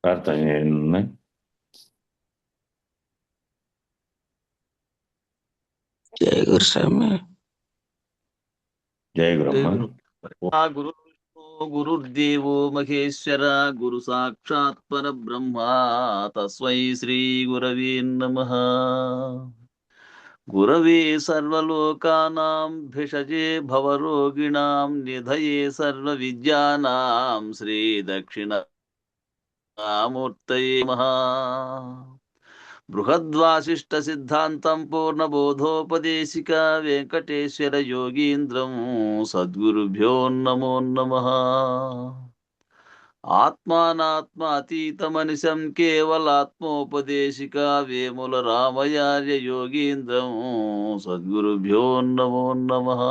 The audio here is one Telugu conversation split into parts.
ప్రార్థన చేయండి. జయ గురుస్వామి. జయ గురమ్మ. గురు గురుర్దేవో మహేశ్వర గురు సాక్షాత్ పరబ్రహ్మ తస్మై శ్రీ గురవే నమః. గురవే సర్వలోకానాం భిషజే భవరోగిణాం నిధయే సర్వ విద్యానాం శ్రీ దక్షిణామూర్తయే నమః. బృహద్వాసిష్ట సిద్ధాంతం పూర్ణబోధోపదేశిక వెంకటేశ్వర యోగీంద్రం సద్గురుభ్యో నమో నమః. ఆత్మానాత్మ అతీతమనిశం కేవలాత్మోపదేశిక వేముల రామయార్య యోగీంద్రం సద్గురుభ్యో నమో నమః.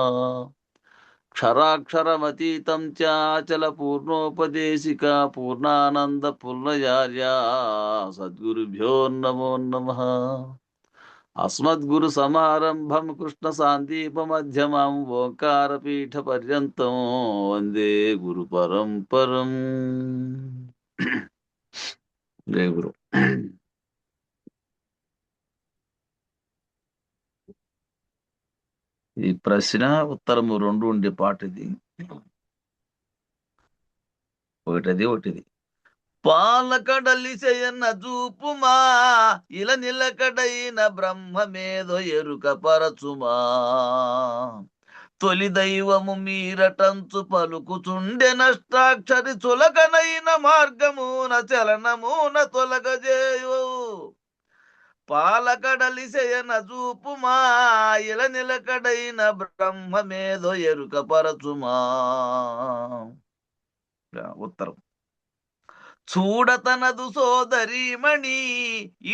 క్షరాక్షరమతీతం చాచల పూర్ణోపదేశిక పూర్ణానంద పుల్లయార్య సద్గురుభ్యో నమో నమః. అస్మద్గురు సమారంభం కృష్ణ సాందీప మధ్యమం ఓంకారపీఠ పర్యంతం వందే గురు పరంపరం. జయ గురు. ఈ ప్రశ్న ఉత్తరము రెండు ఉండే పాట ఇది. ఒకటిది పాలకడలి చేయన్న చూపుమా ఇల నిలకడైన బ్రహ్మమేదో ఎరుక పరచుమా. తొలి దైవము మీరటంచు పలుకుచుండె నష్టాక్షరి చులకనైన మార్గమున చలనమున తొలగజేయు. పాలకడలి చేయన చూపుమా ఇల నిలకడైన బ్రహ్మమేదో ఎరుక పరచుమా. ఉత్తరం చూడతనదు సోదరీమణి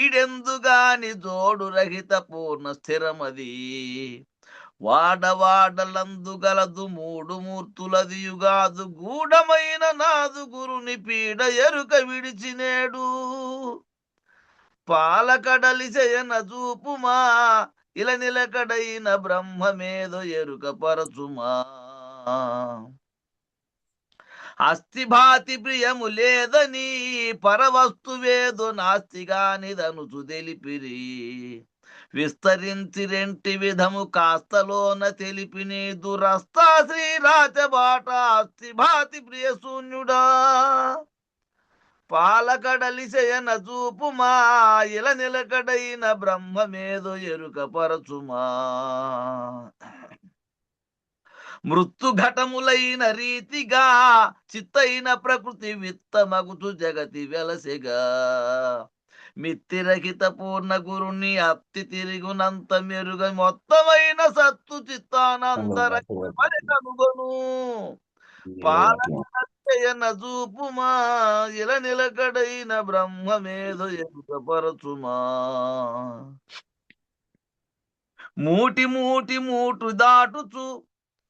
ఈడెందుగాని జోడు రహిత పూర్ణ స్థిరమది. వాడవాడలందుగలదు మూడు మూర్తులదియుగాదు గూఢమైన నాదు గురుని పీడ ఎరుక విడిచినేడు. పాలకడలి చేయన చూపుమా ఇల నిలకడైన బ్రహ్మమేదో ఎరుక పరచుమా. అస్థిభాతి ప్రియము లేదని పరవస్తువేదో నాస్తిగానిదనుచు తెలిపిరి. విస్తరించి రెంటి విధము కాస్తలోన తెలిపిని దురస్తా శ్రీరాచబాట అస్థిభాతి ప్రియ శూన్యుడా. పాలకడలి చేయన చూపుమా ఇల నిలకడైన బ్రహ్మమేదో ఎరుక పరచుమా. మృత్యు ఘటములైన రీతిగా చిత్తైన ప్రకృతి విత్తమగుచు జగతి వెలసెగా. మిత్తిరహిత పూర్ణ గురుని అప్తి తిరుగునంత మెరుగ మొత్తమైన సత్తు చిత్తానంతరనుగొను. పాలన చూపుమా ఇల నిలకడైన బ్రహ్మమేదో ఎరుక పరచుమా. మూటి మూటి మూటు దాటుచు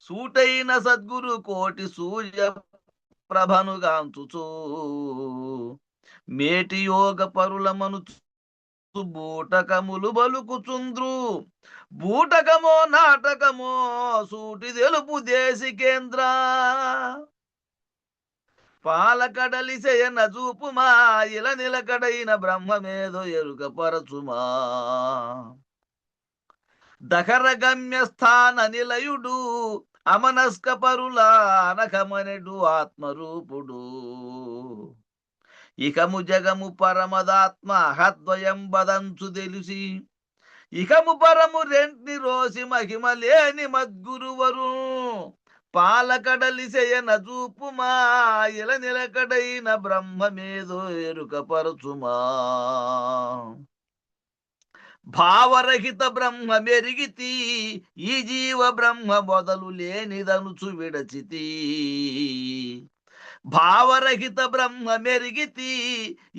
సూటైన సద్గురు కోటి సూర్య ప్రభనుగాంచుచు. మేటి యోగ పరులమను బూటకములు బలుకుచుంద్రు. బూటకమో నాటకమో సూటి తెలుపు దేశికేంద్ర. పాలకడలి చేయన చూపుమా ఇల నిలకడైన బ్రహ్మమేదో ఎరుక పరచుమా. దహర గమ్యస్థాన నిలయుడు అమనస్క పరుల అనకమనెడు ఆత్మరూపుడు. ఇకము జగము పరమదాత్మ అహద్వయం బదంచు తెలిసి. ఇకము పరము రెంటి రోసి మహిమ లేని మద్గురువరు. పాలకడలి చేయన చూపుమా ఇల నిలకడైన బ్రహ్మమేదో ఎరుక పరచుమా. భావరహిత బ్రహ్మ మెరిగితి ఈ జీవ బ్రహ్మ మొదలు లేనిదనుచు విడచితి. భావరహిత బ్రహ్మ మెరిగితి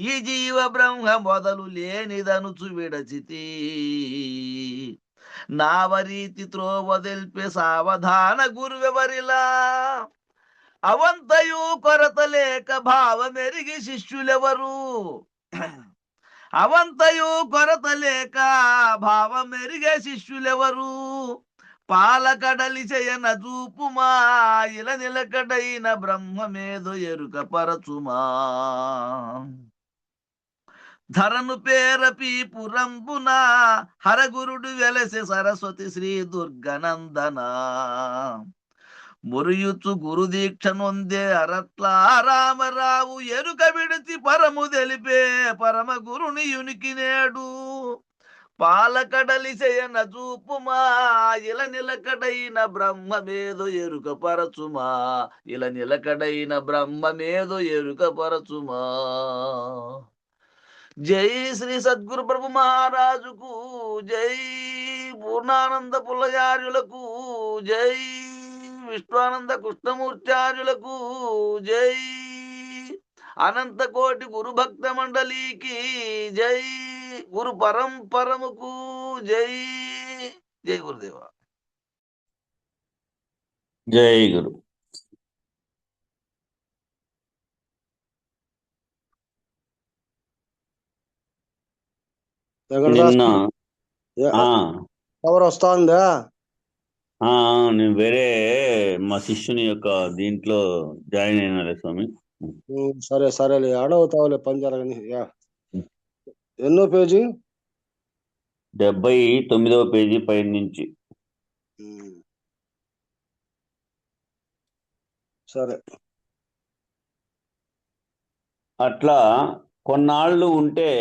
ఈ జీవ బ్రహ్మ మొదలు లేనిదనుచు విడచితి. నావరీతి త్రోవదెల్పే సావధాన గురువెవరిలా. అవంతయు కొరత లేక భావమెరిగి శిష్యులెవరు. అవంతయు కొరత లేక భావమెరిగే శిష్యులెవరు. పాలకడలి చేయన చూపుమా ఇల నిలకడైన బ్రహ్మమేదో ఎరుక పరచుమా. ధరను పేరపి పురంబున హరగురుడు వెలసె సరస్వతి శ్రీ దుర్గనందన మురియుచు గురుదీక్ష నొందే అరట్ల రామరావు ఎరుక విడిచి పరము తెలిపే పరమ గురుని యునికి నేడు పాలకడలి శయన చూపుమా ఇల నిలకడైన బ్రహ్మమేదో ఎరుక పరచుమా ఇల నిలకడైన బ్రహ్మమేదో ఎరుక పరచుమా. జై శ్రీ సద్గురు ప్రభు మహారాజుకు జై. పూర్ణానంద పుల్లయార్యులకు జై. విశ్వానంద కృష్ణమూర్త్యార్యులకు జై. అనంత కోటి గురు భక్త మండలికి జై. గురు పరంపరముకు జై. జై గురుదేవ. జై గురు. నిన్న ఎవరు వస్తుందా? నేను వేరే మా శిష్యుని యొక్క దీంట్లో జాయిన్ అయినాలే స్వామి. సరే సరేలే, అడవుతావులే పని జరగని. ఎన్నో పేజీ? 79వ పేజీ పై నుంచి. సరే. అట్లా కొన్నాళ్ళు ఉంటే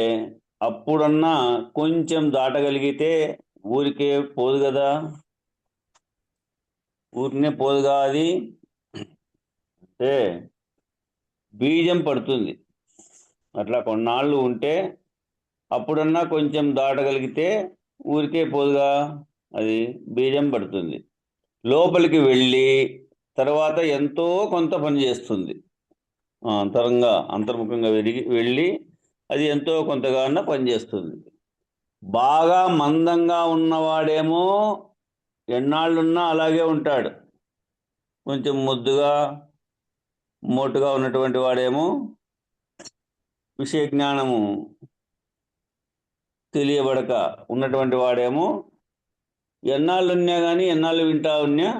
అప్పుడన్నా కొంచెం దాటగలిగితే ఊరికే పోదు కదా, ఊరినే పోదుగా. అది అంటే బీజం పడుతుంది. అట్లా కొన్నాళ్ళు ఉంటే అప్పుడన్నా కొంచెం దాటగలిగితే ఊరికే పోదుగా, అది బీజం పడుతుంది. లోపలికి వెళ్ళి తర్వాత ఎంతో కొంత పని చేస్తుంది. అంతర్ముఖంగా వెళ్ళి అది ఎంతో కొంతగా పనిచేస్తుంది. బాగా మందంగా ఉన్నవాడేమో ఎన్నాళ్ళున్నా అలాగే ఉంటాడు. కొంచెం ముద్దుగా మోటుగా ఉన్నటువంటి వాడేమో విషయ జ్ఞానము తెలియబడక ఉన్నటువంటి వాడేమో ఎన్నాళ్ళు ఉన్నా కానీ ఎన్నాళ్ళు వింటా ఉన్నా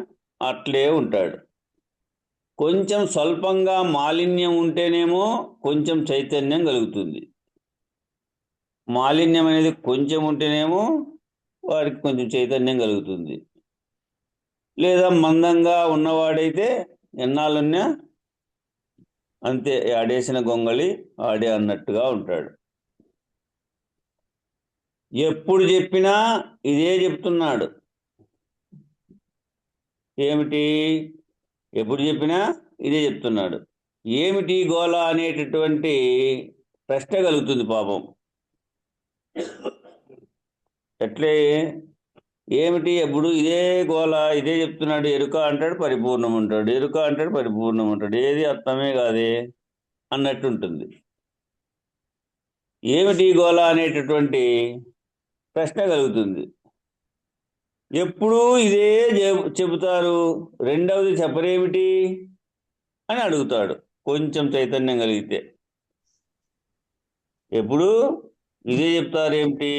అట్లే ఉంటాడు. కొంచెం స్వల్పంగా మాలిన్యం ఉంటేనేమో కొంచెం చైతన్యం కలుగుతుంది. మాలిన్యం అనేది కొంచెం ఉంటేనేమో వారికి కొంచెం చైతన్యం కలుగుతుంది. లేదా మందంగా ఉన్నవాడైతే ఎన్నాళ్ళున్నా అంతే, ఆడేసిన గొంగళి ఆడే అన్నట్టుగా ఉంటాడు. ఎప్పుడు చెప్పినా ఇదే చెప్తున్నాడు. ఏమిటి? ఎప్పుడు చెప్పినా ఇదే చెప్తున్నాడు. ఏమిటి గోళ అనేటటువంటి ప్రశ్న కలుగుతుంది పాపం. ఎట్లే ఏమిటి ఎప్పుడు ఇదే గోళ, ఇదే చెప్తున్నాడు. ఎరుక అంటాడు, పరిపూర్ణం ఉంటాడు. ఎరుక అంటాడు, పరిపూర్ణం ఉంటాడు. ఏది అర్థమే కాదే అన్నట్టుంటుంది. ఏమిటి గోళ అనేటటువంటి ప్రశ్న కలుగుతుంది. ఎప్పుడూ ఇదే చెబుతారు, రెండవది చెప్పరేమిటి అని అడుగుతాడు కొంచెం చైతన్యం కలిగితే. ఎప్పుడు ఇదే చెప్తారేమిటి,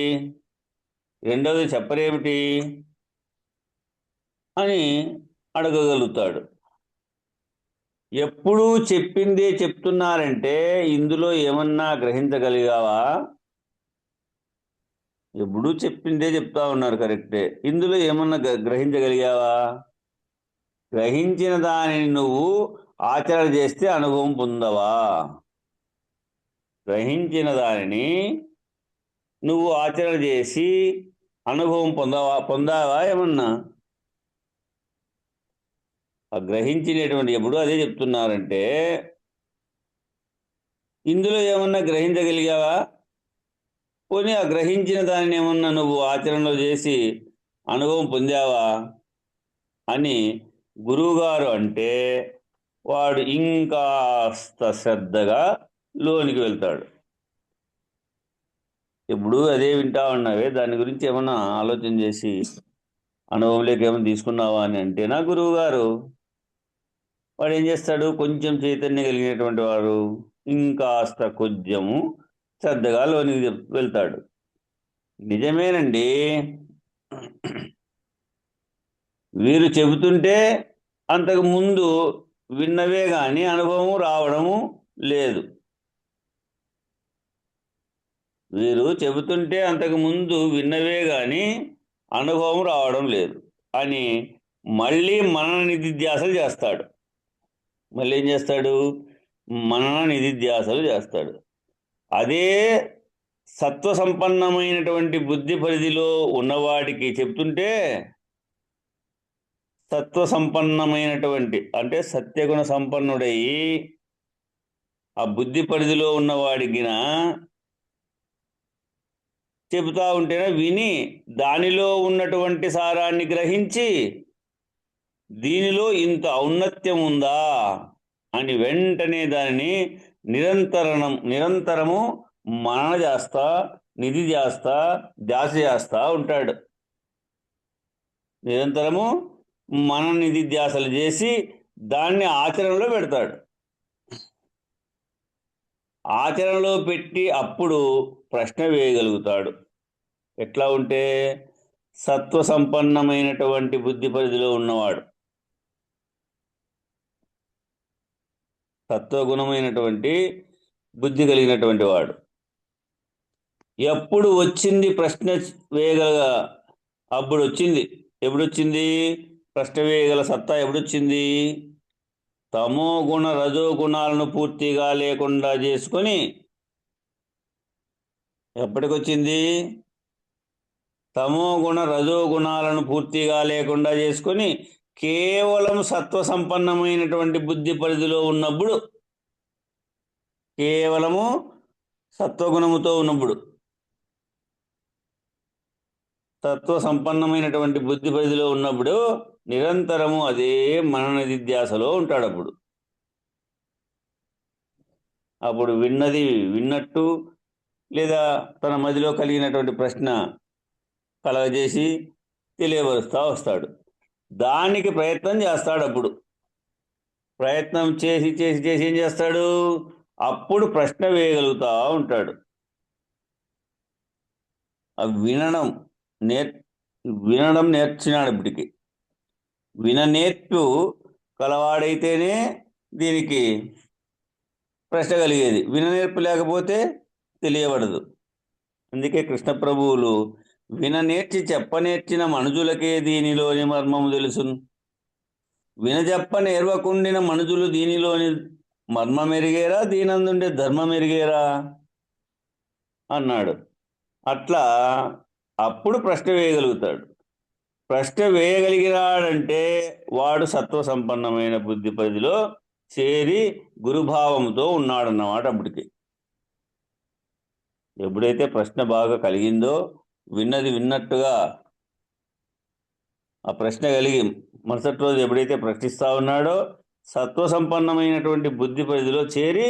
రెండవది చెప్పరేమిటి అని అడగగలుగుతాడు. ఎప్పుడూ చెప్పిందే చెప్తున్నారంటే ఇందులో ఏమన్నా గ్రహించగలిగావా? ఎప్పుడూ చెప్పిందే చెప్తా ఉన్నారు, కరెక్టే. ఇందులో ఏమన్నా గ్రహించగలిగావా? గ్రహించిన దానిని నువ్వు ఆచరణ చేస్తే అనుభవం పొందవా? గ్రహించిన దానిని నువ్వు ఆచరణ చేసి అనుభవం పొందావా ఏమన్నా? ఆ గ్రహించినటువంటి ఎప్పుడు అదే చెప్తున్నారంటే ఇందులో ఏమన్నా గ్రహించగలిగావా? పోనీ ఆ గ్రహించిన దానిని ఏమన్నా నువ్వు ఆచరణలో చేసి అనుభవం పొందావా అని గురువుగారు అంటే వాడు ఇంకాస్త శ్రద్ధగా లోనికి వెళ్తాడు. ఇప్పుడు అదే వింటా ఉన్నావే, దాని గురించి ఏమన్నా ఆలోచన చేసి అనుభవంలోకి ఏమైనా తీసుకున్నావా అని అంటేనా గురువుగారు. వాడు ఏం చేస్తాడు? కొంచెం చైతన్యం కలిగినటువంటి వాడు ఇంకాస్త కొంచెము శ్రద్ధగా లోనికి వెళ్తాడు. నిజమేనండి, వీరు చెబుతుంటే అంతకు ముందు విన్నవే కానీ అనుభవం రావడము లేదు. వీరు చెబుతుంటే అంతకు ముందు విన్నవే గాని అనుభవం రావడం లేదు అని మళ్ళీ మనన నిధిధ్యాసలు చేస్తాడు. మళ్ళీ ఏం చేస్తాడు? మనన నిధిధ్యాసలు చేస్తాడు. అదే సత్వ సంపన్నమైనటువంటి బుద్ధి పరిధిలో ఉన్నవాడికి చెప్తుంటే సత్వ సంపన్నమైనటువంటి అంటే సత్యగుణ సంపన్నుడై ఆ బుద్ధి పరిధిలో ఉన్నవాడికిన చెబుతా ఉంటేనే విని దానిలో ఉన్నటువంటి సారాన్ని గ్రహించి దీనిలో ఇంత ఔన్నత్యం ఉందా అని వెంటనే దానిని నిరంతరము మనన చేస్తా, నిధి చేస్తా, ధ్యాస చేస్తా ఉంటాడు. నిరంతరము మన నిధి ధ్యాసలు చేసి దాన్ని ఆచరణలో పెడతాడు. ఆచరణలో పెట్టి అప్పుడు ప్రశ్న వేయగలుగుతాడు. ఎట్లా ఉంటే? సత్వ సంపన్నమైనటువంటి బుద్ధి పరిధిలో ఉన్నవాడు, సత్వగుణమైనటువంటి బుద్ధి కలిగినటువంటి వాడు ఎప్పుడు వచ్చింది ప్రశ్న వేయగల అప్పుడు వచ్చింది. ఎప్పుడొచ్చింది ప్రశ్న వేయగల సత్తా? ఎప్పుడొచ్చింది? తమో గుణ రజో గుణాలను పూర్తిగా లేకుండా చేసుకొని ఎప్పటికొచ్చింది? తమో గుణ రజో గుణాలను పూర్తిగా లేకుండా చేసుకొని కేవలం సత్వ సంపన్నమైనటువంటి బుద్ధి పరిధిలో ఉన్నప్పుడు, కేవలము సత్వగుణముతో ఉన్నప్పుడు, తత్వ సంపన్నమైనటువంటి బుద్ధి పరిధిలో ఉన్నప్పుడు నిరంతరము అదే మనన నిధిధ్యాసలో ఉంటాడు. అప్పుడు విన్నది విన్నట్టు లేదా తన మదిలో కలిగినటువంటి ప్రశ్న కలగజేసి తెలియపరుస్తూ వస్తాడు. దానికి ప్రయత్నం చేస్తాడు. అప్పుడు ప్రయత్నం చేసి చేసి చేసి ఏం చేస్తాడు? అప్పుడు ప్రశ్న వేయగలుగుతూ ఉంటాడు. వినడం నేర్చినాడు. ఇప్పటికి విననేర్పు కలవాడైతేనే దీనికి ప్రశ్న కలిగేది. విననేర్పు లేకపోతే తెలియబడదు. అందుకే కృష్ణ ప్రభువులు విననేర్చి చెప్పనేర్చిన మనుజులకే దీనిలోని మర్మము తెలుసును, వినజెప్ప నేర్వకుండిన మనుజులు దీనిలోని మర్మమెరిగేరా, దీనందుండే ధర్మమెరిగేరా అన్నాడు. అట్లా అప్పుడు ప్రశ్న వేయగలుగుతాడు. ప్రశ్న వేయగలిగినాడంటే వాడు సత్వ సంపన్నమైన బుద్ధి పరిధిలో చేరి గురుభావంతో ఉన్నాడన్నమాట. అప్పటికి ఎప్పుడైతే ప్రశ్న బాగా కలిగిందో, విన్నది విన్నట్టుగా ఆ ప్రశ్న కలిగి మరుసటి రోజు ఎప్పుడైతే ప్రశ్నిస్తూ ఉన్నాడో సత్వ సంపన్నమైనటువంటి బుద్ధి పరిధిలో చేరి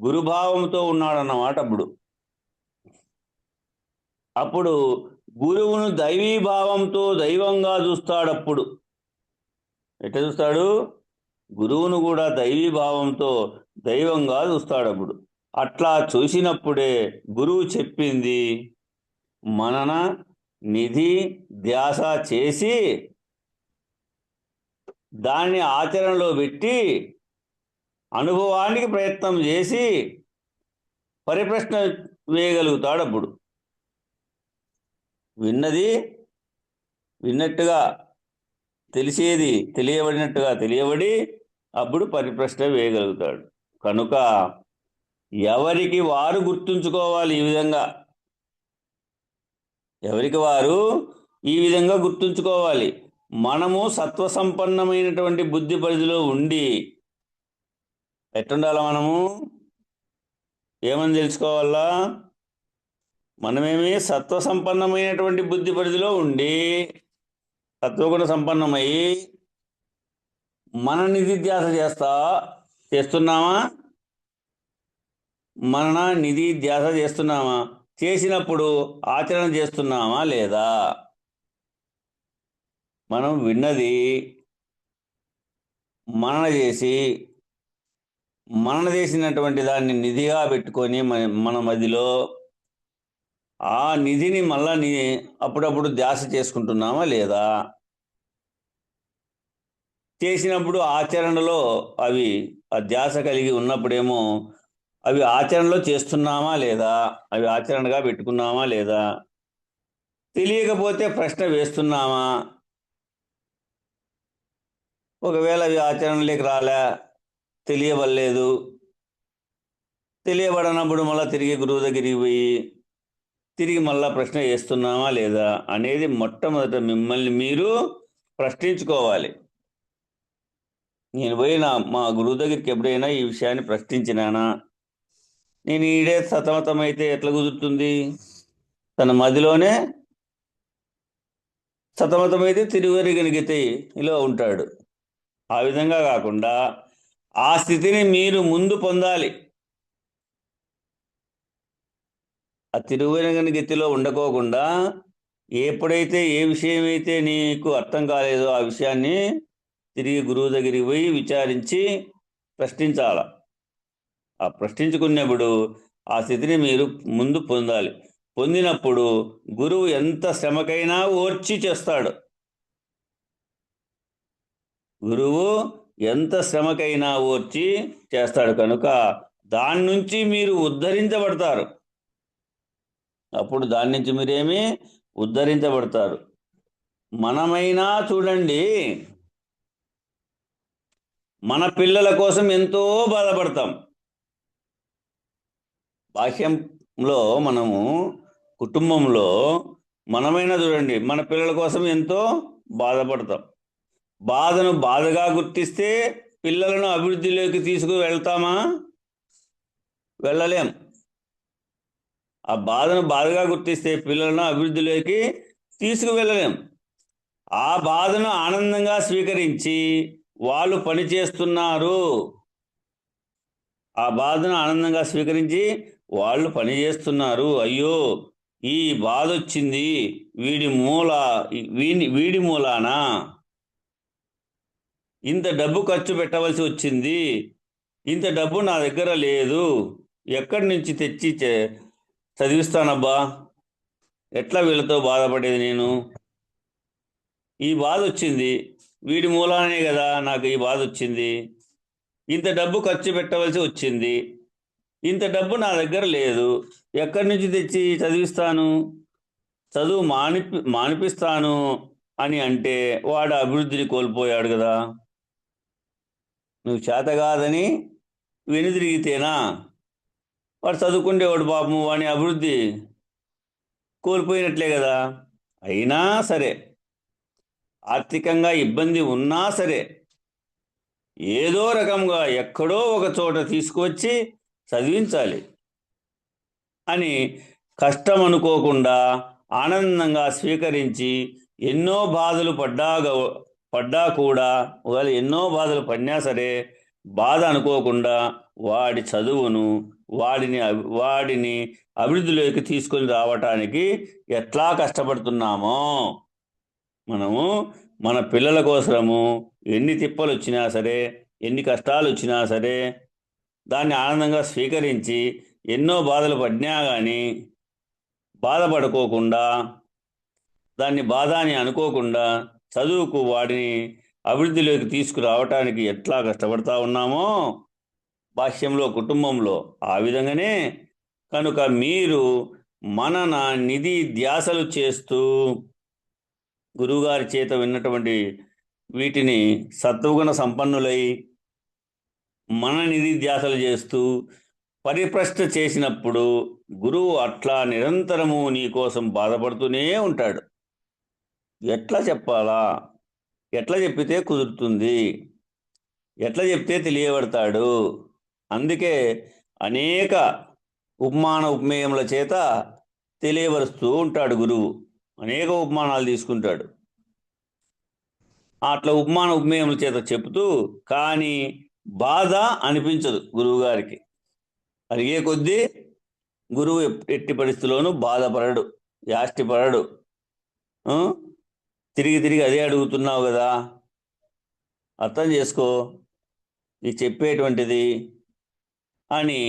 గురుభావంతో ఉన్నాడన్నమాట. అప్పుడు గురువును దైవీభావంతో దైవంగా చూస్తాడప్పుడు. ఎట్లా చూస్తాడు? గురువును కూడా దైవీభావంతో దైవంగా చూస్తాడప్పుడు. అట్లా చూసినప్పుడే గురువు చెప్పింది మనన నిధి ధ్యాస చేసి దాన్ని ఆచరణలో పెట్టి అనుభవానికి ప్రయత్నం చేసి పరిప్రశ్న వేయగలుగుతాడు. అప్పుడు విన్నది విన్నట్టుగా, తెలిసేది తెలియబడినట్టుగా తెలియబడి అప్పుడు పరిప్రశ్న వేయగలుగుతాడు. కనుక ఎవరికి వారు గుర్తుంచుకోవాలి. ఈ విధంగా ఎవరికి వారు ఈ విధంగా గుర్తుంచుకోవాలి. మనము సత్వ సంపన్నమైనటువంటి బుద్ధి పరిధిలో ఉండి ఎట్టుండాలా? మనము ఏమని తెలుసుకోవాలా? మనమేమి సత్వ సంపన్నమైనటువంటి బుద్ధి పరిధిలో ఉండి సత్వగుణ సంపన్నమై మన నిధిధ్యాస చేస్తున్నామా? మన నిధి ధ్యాస చేస్తున్నామా? చేసినప్పుడు ఆచరణ చేస్తున్నామా లేదా? మనం విన్నది మనన చేసినటువంటి దాన్ని నిధిగా పెట్టుకొని మన మదిలో ఆ నిధిని మళ్ళీ అప్పుడప్పుడు ధ్యాస చేసుకుంటున్నామా లేదా? చేసినప్పుడు ఆచరణలో అవి ఆ ధ్యాస కలిగి ఉన్నప్పుడేమో అవి ఆచరణలో చేస్తున్నామా లేదా, అవి ఆచరణగా పెట్టుకున్నామా లేదా, తెలియకపోతే ప్రశ్న వేస్తున్నామా, ఒకవేళ అవి ఆచరణలోకి రాలే, తెలియవలేదు, తెలియబడనప్పుడు మళ్ళీ తిరిగి గురువు దగ్గరికి పోయి తిరిగి మళ్ళా ప్రశ్న వేస్తున్నామా లేదా అనేది మొట్టమొదట మిమ్మల్ని మీరు ప్రశ్నించుకోవాలి. నేను పోయి మా గురువు దగ్గరికి ఎప్పుడైనా ఈ విషయాన్ని ప్రశ్నించినానా, నేను ఈడే సతమతమైతే ఎట్లా కుదురుతుంది? తన మదిలోనే సతమతమైతే తిరువరిగనిగితే ఇలా ఉంటాడు. ఆ విధంగా కాకుండా ఆ స్థితిని మీరు ముందు పొందాలి. ఆ తిరువరిగని గతిలో ఉండకోకుండా ఎప్పుడైతే ఏ విషయమైతే నీకు అర్థం కాలేదో ఆ విషయాన్ని తిరిగి గురువు దగ్గరికి పోయి విచారించి ప్రశ్నించాల. ఆ ప్రశ్నించుకున్నప్పుడు ఆ స్థితిని మీరు ముందు పొందాలి. పొందినప్పుడు గురువు ఎంత శ్రమకైనా ఓర్చి చేస్తాడు. గురువు ఎంత శ్రమకైనా ఓర్చి చేస్తాడు కనుక దాని నుంచి మీరు ఉద్ధరించబడతారు. అప్పుడు దాని నుంచి మీరేమి ఉద్ధరించబడతారు. మనమైనా చూడండి, మన పిల్లల కోసం ఎంతో బాధపడతాం. బాహ్యంలో మనము కుటుంబంలో మనమైనా చూడండి, మన పిల్లల కోసం ఎంతో బాధపడతాం. బాధను బాధగా గుర్తిస్తే పిల్లలను అభివృద్ధిలోకి తీసుకు వెళ్తామా? వెళ్ళలేం. ఆ బాధను బాధగా గుర్తిస్తే పిల్లలను అభివృద్ధిలోకి తీసుకువెళ్ళలేం. ఆ బాధను ఆనందంగా స్వీకరించి వాళ్ళు పనిచేస్తున్నారు, ఆ బాధను ఆనందంగా స్వీకరించి వాళ్ళు పనిచేస్తున్నారు. అయ్యో ఈ బాధ వచ్చింది, వీడి మూలానా ఇంత డబ్బు ఖర్చు పెట్టవలసి వచ్చింది, ఇంత డబ్బు నా దగ్గర లేదు, ఎక్కడి నుంచి తెచ్చి చదివిస్తానబ్బా, ఎట్లా వీళ్ళతో బాధపడేది నేను, ఈ బాధ వచ్చింది వీడి మూలానే కదా నాకు ఈ బాధ వచ్చింది, ఇంత డబ్బు ఖర్చు పెట్టవలసి వచ్చింది, ఇంత డబ్బు నా దగ్గర లేదు, ఎక్కడి నుంచి తెచ్చి చదివిస్తాను, చదువు మానిపిస్తాను అని అంటే వాడు అభివృద్ధిని కోల్పోయాడు కదా. నువ్వు చేత కాదని వెనుదిరిగితేనా వాడు చదువుకుండేవాడు, పాపము వాని అభివృద్ధి కోల్పోయినట్లే కదా. అయినా సరే, ఆర్థికంగా ఇబ్బంది ఉన్నా సరే, ఏదో రకంగా ఎక్కడో ఒక చోట తీసుకువచ్చి చదివించాలి అని కష్టం అనుకోకుండా ఆనందంగా స్వీకరించి ఎన్నో బాధలు పడ్డా కూడా, ఒకవేళ ఎన్నో బాధలు పడినా సరే బాధ అనుకోకుండా వాడి చదువును వాడిని అభివృద్ధిలోకి తీసుకొని రావటానికి ఎట్లా కష్టపడుతున్నామో మనము మన పిల్లల కోసము ఎన్ని తిప్పలు వచ్చినా సరే, ఎన్ని కష్టాలు వచ్చినా సరే దాన్ని ఆనందంగా స్వీకరించి ఎన్నో బాధలు పడినా కానీ బాధపడుకోకుండా, దాన్ని బాధ అని అనుకోకుండా చదువుకు వాడిని అభివృద్ధిలోకి తీసుకురావటానికి ఎట్లా కష్టపడతా ఉన్నామో బాహ్యంలో కుటుంబంలో ఆ విధంగానే కనుక మీరు మనన నిధి ధ్యాసలు చేస్తూ గురువుగారి చేత విన్నటువంటి వీటిని సత్వగుణ సంపన్నులై మన నిధి ధ్యాసలు చేస్తూ పరిప్రశ్న చేసినప్పుడు గురువు అట్లా నిరంతరము నీ కోసం బాధపడుతూనే ఉంటాడు. ఎట్లా చెప్పాలా, ఎట్లా చెప్పితే కుదురుతుంది, ఎట్లా చెప్తే తెలియబడతాడు. అందుకే అనేక ఉపమాన ఉపమేయముల చేత తెలియబరుస్తూ ఉంటాడు గురువు. అనేక ఉపమానాలు తీసుకుంటాడు, అట్లా ఉపమాన ఉపమేయముల చేత చెబుతూ, కానీ బాధ అనిపించదు గురువుగారికి. అడిగే కొద్దీ గురువు ఎట్టి పరిస్థితుల్లోనూ బాధపడడు, యాష్టిపడడు. తిరిగి అదే అడుగుతున్నావు కదా, అర్థం చేసుకో ఇది చెప్పేటువంటిది అని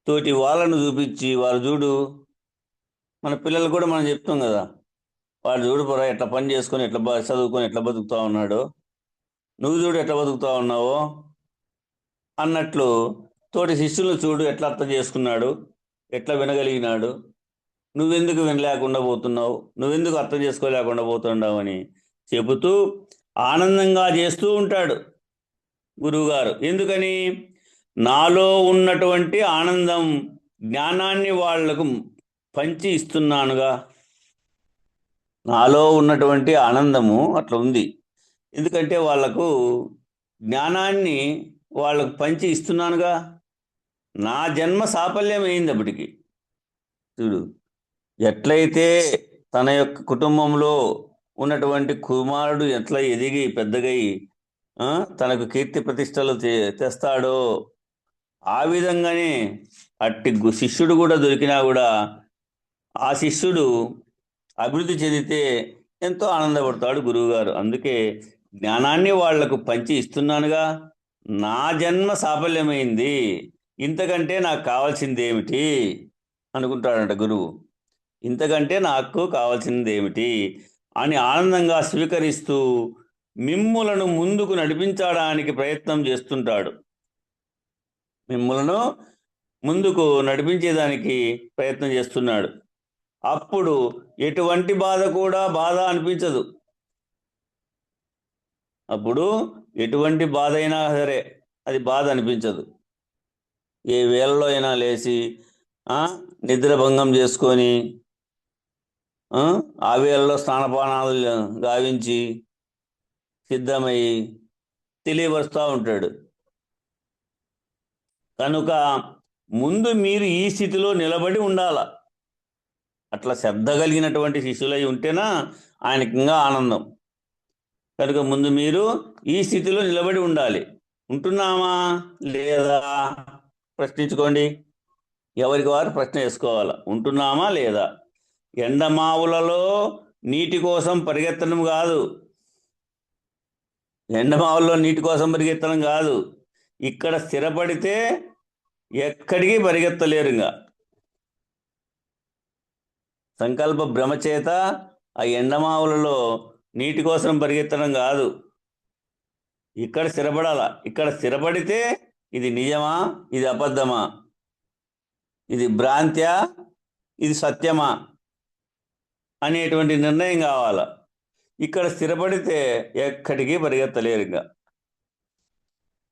తోటి వాళ్ళను చూపించి, వారు చూడు, మన పిల్లలు కూడా మనం చెప్తాం కదా, వాడు చూడు పొరా ఎట్లా పని చేసుకొని ఎట్లా చదువుకొని ఎట్లా బతుకుతా ఉన్నాడో, నువ్వు చూడు ఎట్లా బతుకుతా ఉన్నావో అన్నట్లు తోటి శిష్యులను చూడు ఎట్లా అర్థం చేసుకున్నాడు, ఎట్లా వినగలిగినాడు, నువ్వెందుకు వినలేకుండా పోతున్నావు, నువ్వెందుకు అర్థం చేసుకోలేకుండా పోతున్నావు అని చెబుతూ ఆనందంగా చేస్తూ ఉంటాడు గురువుగారు. ఎందుకని? నాలో ఉన్నటువంటి ఆనందం జ్ఞానాన్ని వాళ్లకు పంచి ఇస్తున్నానుగా. నాలో ఉన్నటువంటి ఆనందము అట్లా ఉంది. ఎందుకంటే వాళ్లకు జ్ఞానాన్ని వాళ్ళకు పంచి ఇస్తున్నానుగా. నా జన్మ సాఫల్యమైంది అప్పటికి. చూడు, ఎట్లయితే తన యొక్క కుటుంబంలో ఉన్నటువంటి కుమారుడు ఎట్లా ఎదిగి పెద్దగై తనకు కీర్తి ప్రతిష్టలు తెస్తాడో ఆ విధంగానే అట్టి శిష్యుడు కూడా దొరికినా కూడా ఆ శిష్యుడు అభివృద్ధి చెందితే ఎంతో ఆనందపడతాడు గురువుగారు. అందుకే జ్ఞానాన్ని వాళ్లకు పంచి ఇస్తున్నానుగా. నా జన్మ సాఫల్యమైంది, ఇంతకంటే నాకు కావాల్సింది ఏమిటి అనుకుంటాడంట గురువు. ఇంతకంటే నాకు కావాల్సింది ఏమిటి అని ఆనందంగా స్వీకరిస్తూ మిమ్ములను ముందుకు నడిపించడానికి ప్రయత్నం చేస్తుంటాడు. మిమ్ములను ముందుకు నడిపించేదానికి ప్రయత్నం చేస్తున్నాడు. అప్పుడు ఎటువంటి బాధ కూడా బాధ అనిపించదు. అప్పుడు ఎటువంటి బాధ అయినా సరే అది బాధ అనిపించదు. ఏ వేళలో అయినా లేచి నిద్రభంగం చేసుకొని ఆ వేళలో స్నానపానాలు గావించి సిద్ధమై తెలియపరుస్తూ ఉంటాడు. కనుక ముందు మీరు ఈ స్థితిలో నిలబడి ఉండాల. అట్లా శ్రద్ధ కలిగినటువంటి శిష్యులై ఉంటేనా ఆయనకి ఇంకా ఆనందం. కనుక ముందు మీరు ఈ స్థితిలో నిలబడి ఉండాలి. ఉంటున్నామా లేదా ప్రశ్నించుకోండి. ఎవరికి వారు ప్రశ్న వేసుకోవాలి. ఉంటున్నామా లేదా? ఎండమావులలో నీటి కోసం పరిగెత్తడం కాదు. ఎండమావులలో నీటి కోసం పరిగెత్తడం కాదు. ఇక్కడ స్థిరపడితే ఎక్కడికి పరిగెత్తలేరు. ఇంకా సంకల్ప భ్రమచేత ఆ ఎండమావులలో నీటి కోసం పరిగెత్తడం కాదు. ఇక్కడ స్థిరపడాల. ఇక్కడ స్థిరపడితే ఇది నిజమా, ఇది అబద్ధమా, ఇది భ్రాంత్యా, ఇది సత్యమా అనేటువంటి నిర్ణయం కావాల. ఇక్కడ స్థిరపడితే ఎక్కడికి పరిగెత్తలేరు. ఇంకా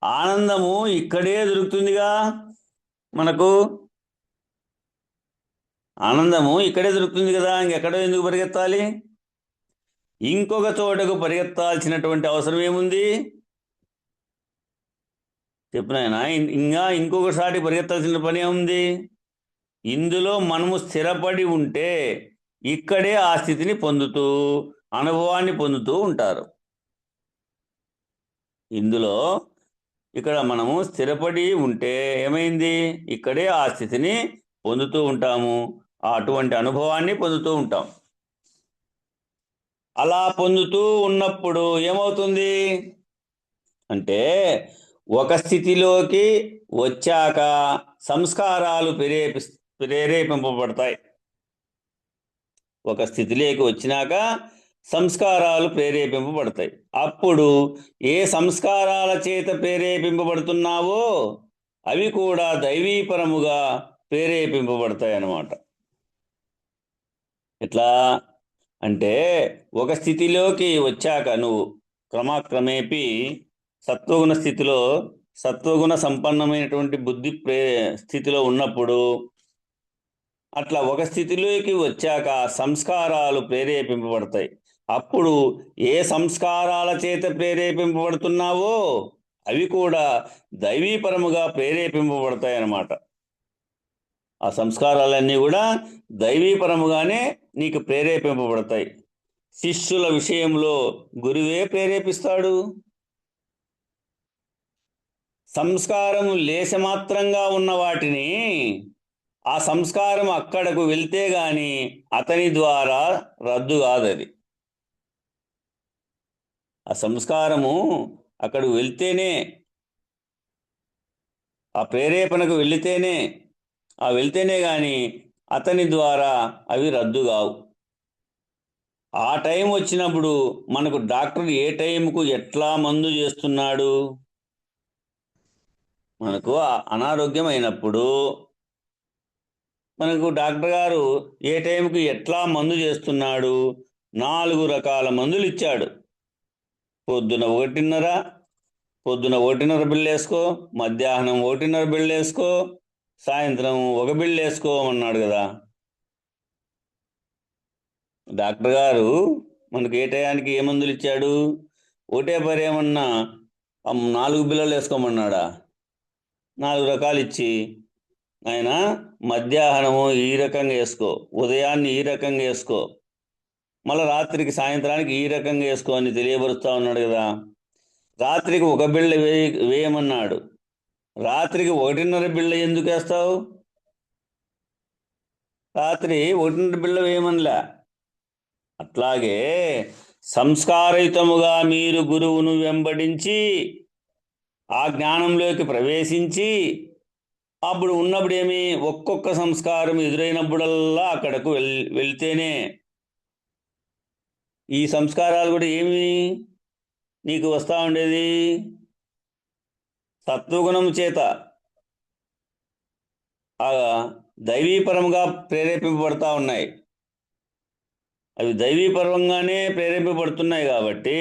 ఆనందము ఇక్కడే దొరుకుతుందిగా. మనకు ఆనందము ఇక్కడే దొరుకుతుంది కదా. ఇంకెక్కడో ఎందుకు పరిగెత్తాలి? ఇంకొక చోటకు పరిగెత్తాల్సినటువంటి అవసరం ఏముంది చెప్పునాయన? ఇంకొకసారి పరిగెత్తాల్సిన పని ఏముంది? ఇందులో మనము స్థిరపడి ఉంటే ఇక్కడే ఆ స్థితిని పొందుతూ అనుభవాన్ని పొందుతూ ఉంటారు. ఇందులో ఇక్కడ మనము స్థిరపడి ఉంటే ఏమైంది? ఇక్కడే ఆ స్థితిని పొందుతూ ఉంటాము, అటువంటి అనుభవాన్ని పొందుతూ ఉంటాం. అలా పొందుతూ ఉన్నప్పుడు ఏమవుతుంది అంటే, ఒక స్థితిలోకి వచ్చాక సంస్కారాలు ప్రేరేపింపబడతాయి. ఒక స్థితిలోకి వచ్చినాక సంస్కారాలు ప్రేరేపింపబడతాయి. అప్పుడు ఏ సంస్కారాల చేత ప్రేరేపింపబడుతున్నావో అవి కూడా దైవీపరముగా ప్రేరేపింపబడతాయి అన్నమాట. ఎట్లా అంటే, ఒక స్థితిలోకి వచ్చాక నువ్వు క్రమేపీ సత్వగుణ స్థితిలో, సత్వగుణ సంపన్నమైనటువంటి బుద్ధి స్థితిలో ఉన్నప్పుడు, అట్లా ఒక స్థితిలోకి వచ్చాక సంస్కారాలు ప్రేరేపింపబడతాయి. అప్పుడు ఏ సంస్కారాల చేత ప్రేరేపింపబడుతున్నావో అవి కూడా దైవీపరముగా ప్రేరేపింపబడతాయి అన్నమాట. ఆ సంస్కారాలన్నీ కూడా దైవీపరముగానే నీకు ప్రేరేపింపబడతాయి. శిష్యుల విషయంలో గురువే ప్రేరేపిస్తాడు. సంస్కారము లేశమాత్రంగా ఉన్న వాటిని ఆ సంస్కారం అక్కడకు వెళ్తే గాని అతని ద్వారా రద్దు కాదది. ఆ సంస్కారము అక్కడికి వెళ్తేనే, ఆ ప్రేరేపణకు వెళ్తేనే కానీ అతని ద్వారా అవి రద్దు కావు. ఆ టైం వచ్చినప్పుడు మనకు డాక్టర్ ఏ టైంకు ఎట్లా మందు చేస్తున్నాడు, మనకు అనారోగ్యం అయినప్పుడు మనకు డాక్టర్ గారు ఏ టైంకి ఎట్లా మందు చేస్తున్నాడు, 4 రకాల మందులు ఇచ్చాడు. పొద్దున 1:30 బిళ్ళ వేసుకో, మధ్యాహ్నం 1:30 బిళ్ళ వేసుకో, సాయంత్రం 1 బిళ్ళ వేసుకోమన్నాడు కదా. డాక్టర్ గారు మనకు ఏ టయానికి ఏ మందులు ఇచ్చాడు? ఒకటే ఏమన్నా 4 బిళ్ళలు వేసుకోమన్నాడా? 4 రకాలు ఇచ్చి ఆయన మధ్యాహ్నము ఈ రకంగా వేసుకో, ఉదయాన్ని ఈ రకంగా వేసుకో, మళ్ళీ రాత్రికి సాయంత్రానికి ఈ రకంగా వేసుకో అని తెలియపరుస్తూ ఉన్నాడు కదా. రాత్రికి 1 బిళ్ళ వేయమన్నాడు. రాత్రికి 1:30 బిళ్ళ ఎందుకు వేస్తావు? రాత్రి 1:30 బిళ్ళ వేయమనిలే. అట్లాగే సంస్కారయుతముగా మీరు గురువును వెంబడించి ఆ జ్ఞానంలోకి ప్రవేశించి అప్పుడు ఉన్నప్పుడు ఏమి, ఒక్కొక్క సంస్కారం ఎదురైనప్పుడల్లా అక్కడకు వెళ్తేనే ఈ సంస్కారాలు కూడా ఏమి నీకు వస్తూ ఉండేది? సత్వగుణం చేత ఆ దైవీపరంగా ప్రేరేపింపబడతా ఉన్నాయి. అవి దైవీపరంగానే ప్రేరేపింపబడుతున్నాయి కాబట్టి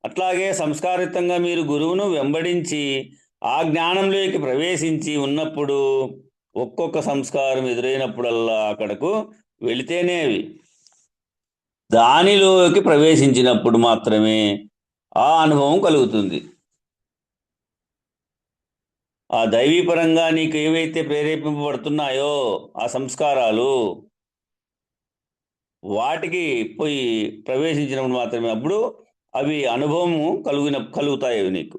అట్లాగే సంస్కారితంగా మీరు గురువును వెంబడించి ఆ జ్ఞానంలోకి ప్రవేశించి ఉన్నప్పుడు ఒక్కొక్క సంస్కారం ఎదురైనప్పుడల్లా అక్కడకు వెళితేనే అవి దానిలోకి ప్రవేశించినప్పుడు మాత్రమే ఆ అనుభవం కలుగుతుంది. ఆ దైవీపరంగా నీకు ఏవైతే ప్రేరేపింపబడుతున్నాయో ఆ సంస్కారాలు, వాటికి పోయి ప్రవేశించినప్పుడు మాత్రమే అప్పుడు అవి అనుభవము కలుగుతాయి అవి నీకు.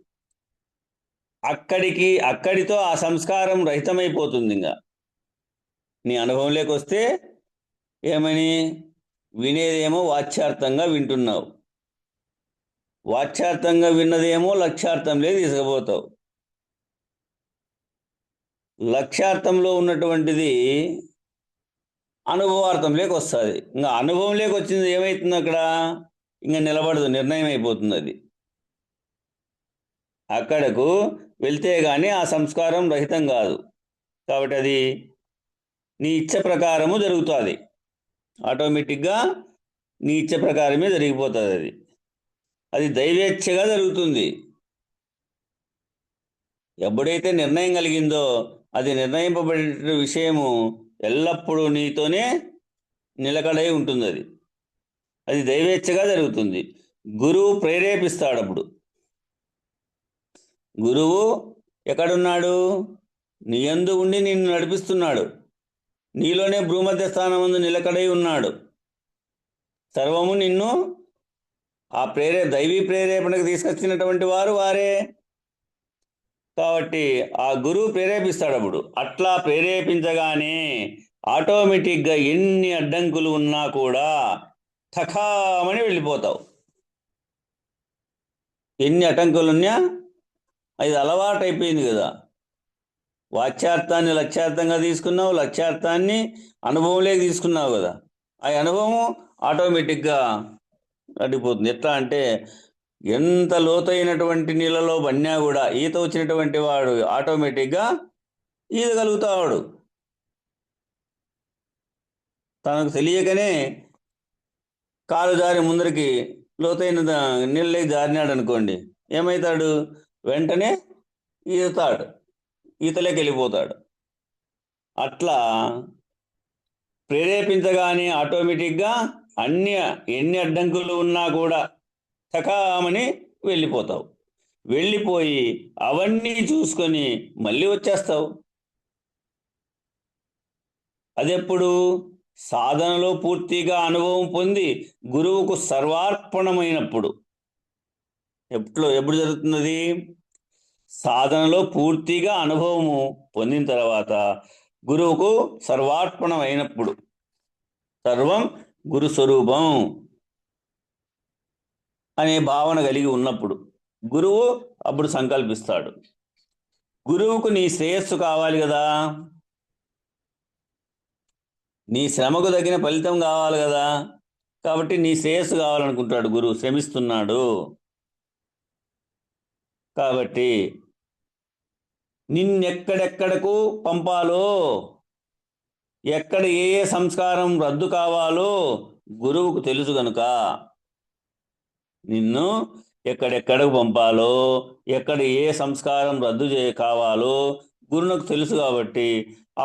అక్కడితో ఆ సంస్కారం రహితమైపోతుంది. ఇంకా నీ అనుభవంలోకి వస్తే ఏమని, వినేదేమో వాచ్యార్థంగా వింటున్నావు, వాచ్యార్థంగా విన్నదేమో లక్ష్యార్థంలో తీసుకుపోతావు. లక్ష్యార్థంలో ఉన్నటువంటిది అనుభవార్థంలోకి వస్తుంది. ఇంకా అనుభవంలోకి వచ్చింది ఏమవుతుంది? అక్కడ ఇంకా నిలబడదు, నిర్ణయం అయిపోతుంది. అది అక్కడకు వెళ్తే కానీ ఆ సంస్కారం రహితం కాదు. కాబట్టి అది నీ ఇచ్చ ప్రకారము జరుగుతుంది. ఆటోమేటిక్గా నీ ఇచ్చ ప్రకారమే జరిగిపోతుంది. అది దైవేచ్ఛగా జరుగుతుంది. ఎప్పుడైతే నిర్ణయం కలిగిందో అది నిర్ణయింపబడిన విషయము ఎల్లప్పుడూ నీతోనే నిలకడై ఉంటుంది. అది దైవేచ్ఛగా జరుగుతుంది. గురువు ప్రేరేపిస్తాడు. అప్పుడు గురువు ఎక్కడున్నాడు? నీ యందు ఉండి నిన్ను నడిపిస్తున్నాడు. నీలోనే భూమధ్య స్థానమందు నిలకడై ఉన్నాడు. సర్వము నిన్ను ఆ దైవీ ప్రేరేపణకు తీసుకొచ్చినటువంటి వారే. కాబట్టి ఆ గురువు ప్రేరేపిస్తాడు. అప్పుడు అట్లా ప్రేరేపించగానే ఆటోమేటిక్గా ఎన్ని అడ్డంకులు ఉన్నా కూడా ఠకామని వెళ్ళిపోతావు. ఎన్ని అడ్డంకులున్నా అది అలవాటు అయిపోయింది కదా. వాచ్యార్థాన్ని లక్ష్యార్థంగా తీసుకున్నావు, లక్ష్యార్థాన్ని అనుభవంలోకి తీసుకున్నావు కదా. ఆ అనుభవం ఆటోమేటిక్గా అడిగిపోతుంది. ఎట్లా అంటే ఎంత లోతైనటువంటి నీళ్ళలో బన్నా కూడా ఈత వచ్చినటువంటి వాడు ఆటోమేటిక్గా ఈదగలుగుతాడు. తనకు తెలియకనే కాలు జారి ముందరికి లోతైన నీళ్ళకి జారినాడు అనుకోండి, ఏమవుతాడు? వెంటనే ఈతలోకి వెళ్ళిపోతాడు. అట్లా ప్రేరేపించగానే ఆటోమేటిక్గా ఎన్ని అడ్డంకులు ఉన్నా కూడా సకామని వెళ్ళిపోతావు. వెళ్ళిపోయి అవన్నీ చూసుకొని మళ్ళీ వచ్చేస్తావు. అదెప్పుడు? సాధనలో పూర్తిగా అనుభవం పొంది గురువుకు సర్వార్పణమైనప్పుడు. ఎప్పుడు జరుగుతున్నది? సాధనలో పూర్తిగా అనుభవము పొందిన తర్వాత గురువుకు సర్వార్పణం అయినప్పుడు, సర్వం గురు స్వరూపం అనే భావన కలిగి ఉన్నప్పుడు గురువు అప్పుడు సంకల్పిస్తాడు. గురువుకు నీ శ్రేయస్సు కావాలి కదా, నీ శ్రమకు తగిన ఫలితం కావాలి కదా. కాబట్టి నీ శ్రేయస్సు కావాలనుకుంటాడు గురువు, శ్రమిస్తున్నాడు కాబట్టి. నిన్నెక్కడెక్కడకు పంపాలో, ఎక్కడ ఏ ఏ సంస్కారం రద్దు కావాలో గురువుకు తెలుసు గనుక, నిన్ను ఎక్కడెక్కడకు పంపాలో, ఎక్కడ ఏ సంస్కారం రద్దు కావాలో గురువుకు తెలుసు కాబట్టి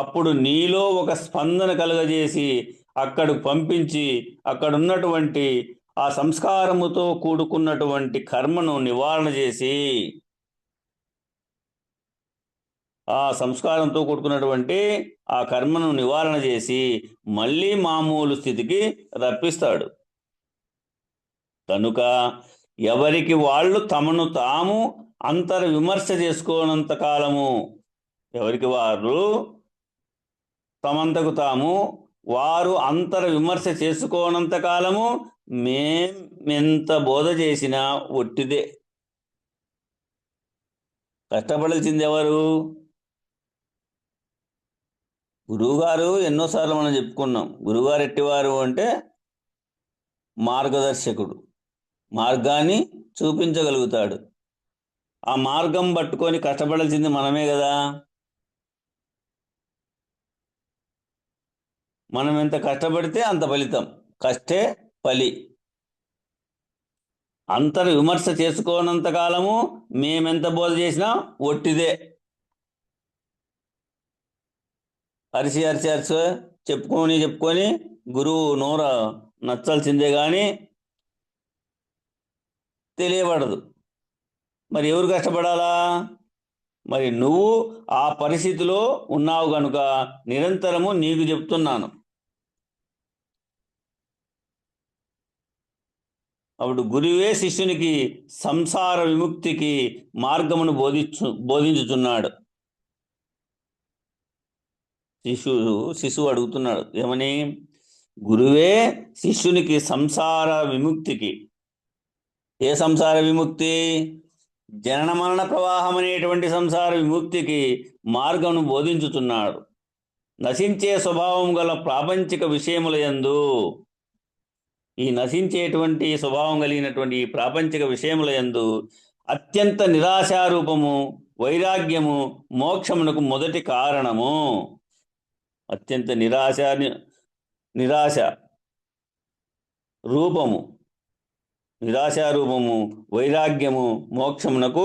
అప్పుడు నీలో ఒక స్పందన కలుగజేసి అక్కడికి పంపించి అక్కడ ఉన్నటువంటి ఆ సంస్కారముతో కూడుకున్నటువంటి కర్మను నివారణ చేసి, ఆ సంస్కారంతో కూడుకున్నటువంటి ఆ కర్మను నివారణ చేసి మళ్ళీ మామూలు స్థితికి రప్పిస్తాడు. కనుక ఎవరికి వాళ్ళు తమను తాము అంతర విమర్శ చేసుకోనంత కాలము, ఎవరికి వారు తమంతకు తాము వారు అంతర విమర్శ చేసుకోనంత కాలము మేమెంత బోధ చేసినా ఒట్టిదే. కష్టపడాల్సింది ఎవరు? గురువుగారు. ఎన్నోసార్లు మనం చెప్పుకున్నాం, గురువుగారు ఎట్టివారు అంటే మార్గదర్శకుడు, మార్గాన్ని చూపించగలుగుతాడు. ఆ మార్గం పట్టుకొని కష్టపడాల్సింది మనమే కదా. మనం ఎంత కష్టపడితే అంత ఫలితం, కష్టే ఫలి. అంతర్ విమర్శ చేసుకోనంత కాలము మేమెంత బోధ చేసినా ఒట్టిదే. అరిసి అరిసి అరిసి చెప్పుకొని గురువు నోర నచ్చాల్సిందే కానీ తెలియబడదు. మరి ఎవరు కష్టపడాలా? మరి నువ్వు ఆ పరిస్థితిలో ఉన్నావు కనుక నిరంతరము నీకు చెప్తున్నాను. అప్పుడు గురువే శిష్యునికి సంసార విముక్తికి మార్గమును బోధించుచున్నాడు. శిశువు అడుగుతున్నాడు ఏమని? గురువే శిష్యునికి సంసార విముక్తికి. ఏ సంసార విముక్తి? జనన మరణ ప్రవాహం అనేటువంటి సంసార విముక్తికి మార్గమును బోధించుతున్నాడు. నశించే స్వభావం గల ప్రాపంచిక విషయముల యందు, ఈ నశించేటువంటి స్వభావం కలిగినటువంటి ఈ ప్రాపంచిక విషయముల యందు అత్యంత నిరాశారూపము వైరాగ్యము మోక్షమునకు మొదటి కారణము. అత్యంత నిరాశారూపము వైరాగ్యము మోక్షమునకు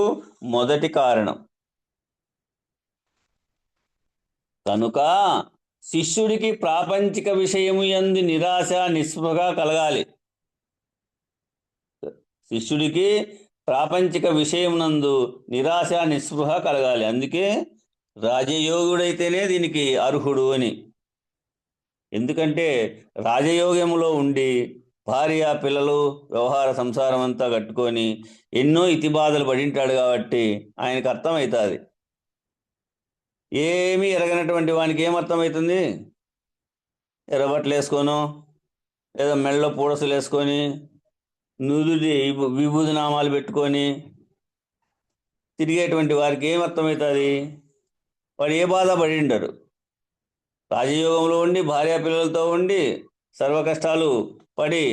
మొదటి కారణం. కనుక శిష్యుడికి ప్రాపంచిక విషయము యందు నిరాశ నిస్పృహ కలగాలి. శిష్యుడికి ప్రాపంచిక విషయమునందు నిరాశ నిస్పృహ కలగాలి. అందుకే రాజయోగుడైతేనే దీనికి అర్హుడు అని. ఎందుకంటే రాజయోగములో ఉండి భార్య పిల్లలు వ్యవహార సంసారం అంతా కట్టుకొని ఎన్నో ఇతిబాధలు పడింటాడు కాబట్టి ఆయనకు అర్థమవుతుంది. ఏమీ ఎరగనటువంటి వానికి ఏమర్థమవుతుంది? ఎర్రబట్టలు వేసుకోను, ఏదో మెళ్ళలో పూడసులు వేసుకొని నుదుటి విభూది నామాలు పెట్టుకొని తిరిగేటువంటి వారికి ఏమర్థమవుతుంది? వాడు ఏ బాధ పడి ఉండరు. రాజయోగంలో ఉండి భార్య పిల్లలతో ఉండి సర్వ కష్టాలు పడి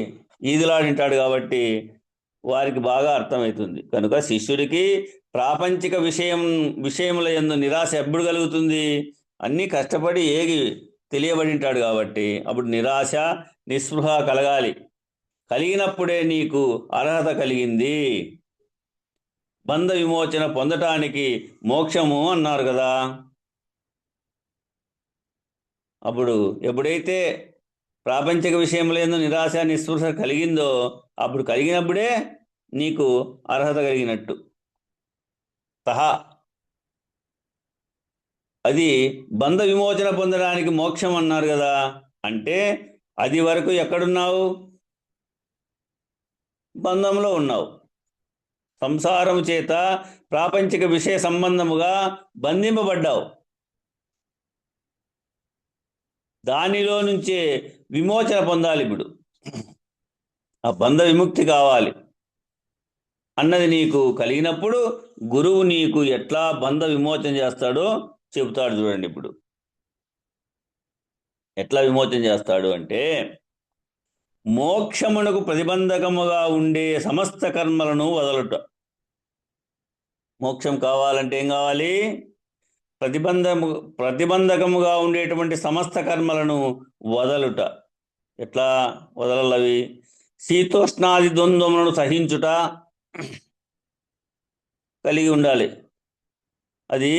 ఈదులాడింటాడు కాబట్టి వారికి బాగా అర్థమవుతుంది. కనుక శిష్యుడికి ప్రాపంచిక విషయముల యందు నిరాశ ఎప్పుడు కలుగుతుంది? అన్నీ కష్టపడి ఏగి తెలియబడింటాడు కాబట్టి అప్పుడు నిరాశ నిస్పృహ కలగాలి. కలిగినప్పుడే నీకు అర్హత కలిగింది. బంధ విమోచన పొందటానికి మోక్షము అన్నారు కదా. అప్పుడు ఎప్పుడైతే ప్రాపంచిక విషయంలో ఏందో నిరాశ నిస్పృహ కలిగిందో అప్పుడు కలిగినప్పుడే నీకు అర్హత కలిగినట్టు సహా. అది బంధ విమోచన పొందడానికి మోక్షం అన్నారు కదా. అంటే అది వరకు ఎక్కడున్నావు? బంధంలో ఉన్నావు. సంసారము చేత ప్రాపంచిక విషయ సంబంధముగా బంధింపబడ్డావు. దానిలో నుంచే విమోచన పొందాలి. ఇప్పుడు ఆ బంధ విముక్తి కావాలి అన్నది నీకు కలిగినప్పుడు గురువు నీకు ఎట్లా బంధ విమోచన చేస్తాడో చెబుతాడు. చూడండి ఇప్పుడు ఎట్లా విమోచన చేస్తాడు అంటే, మోక్షమునకు ప్రతిబంధకముగా ఉండే సమస్త కర్మలను వదలట. మోక్షం కావాలంటే ఏం కావాలి? ప్రతిబంధకముగా ఉండేటువంటి సమస్త కర్మలను వదలుట. ఎట్లా వదలవి? శీతోష్ణాది ద్వంద్వములను సహించుట కలిగి ఉండాలి. అది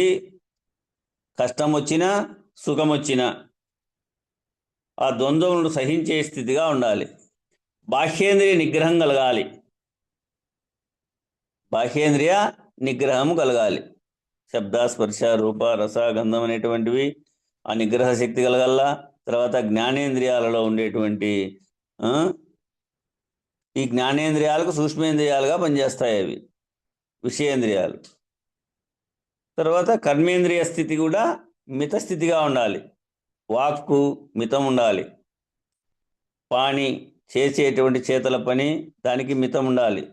కష్టం వచ్చినా సుఖం వచ్చినా ఆ ద్వంద్వములను సహించే స్థితిగా ఉండాలి. బాహ్యేంద్రియ నిగ్రహం కలగాలి. బాహ్యేంద్రియ నిగ్రహము కలగాలి. శబ్ద స్పర్శ రూప రస గంధం అనేటువంటివి ఆ నిగ్రహ శక్తి కలగల్లా. తర్వాత జ్ఞానేంద్రియాలలో ఉండేటువంటి ఈ జ్ఞానేంద్రియాలకు సూక్ష్మేంద్రియాలుగా పనిచేస్తాయి అవి విషయేంద్రియాలు. తర్వాత కర్మేంద్రియ స్థితి కూడా మితస్థితిగా ఉండాలి. వాక్కు మితం ఉండాలి. పాణి చేసేటువంటి చేతల పని దానికి మితం ఉండాలి.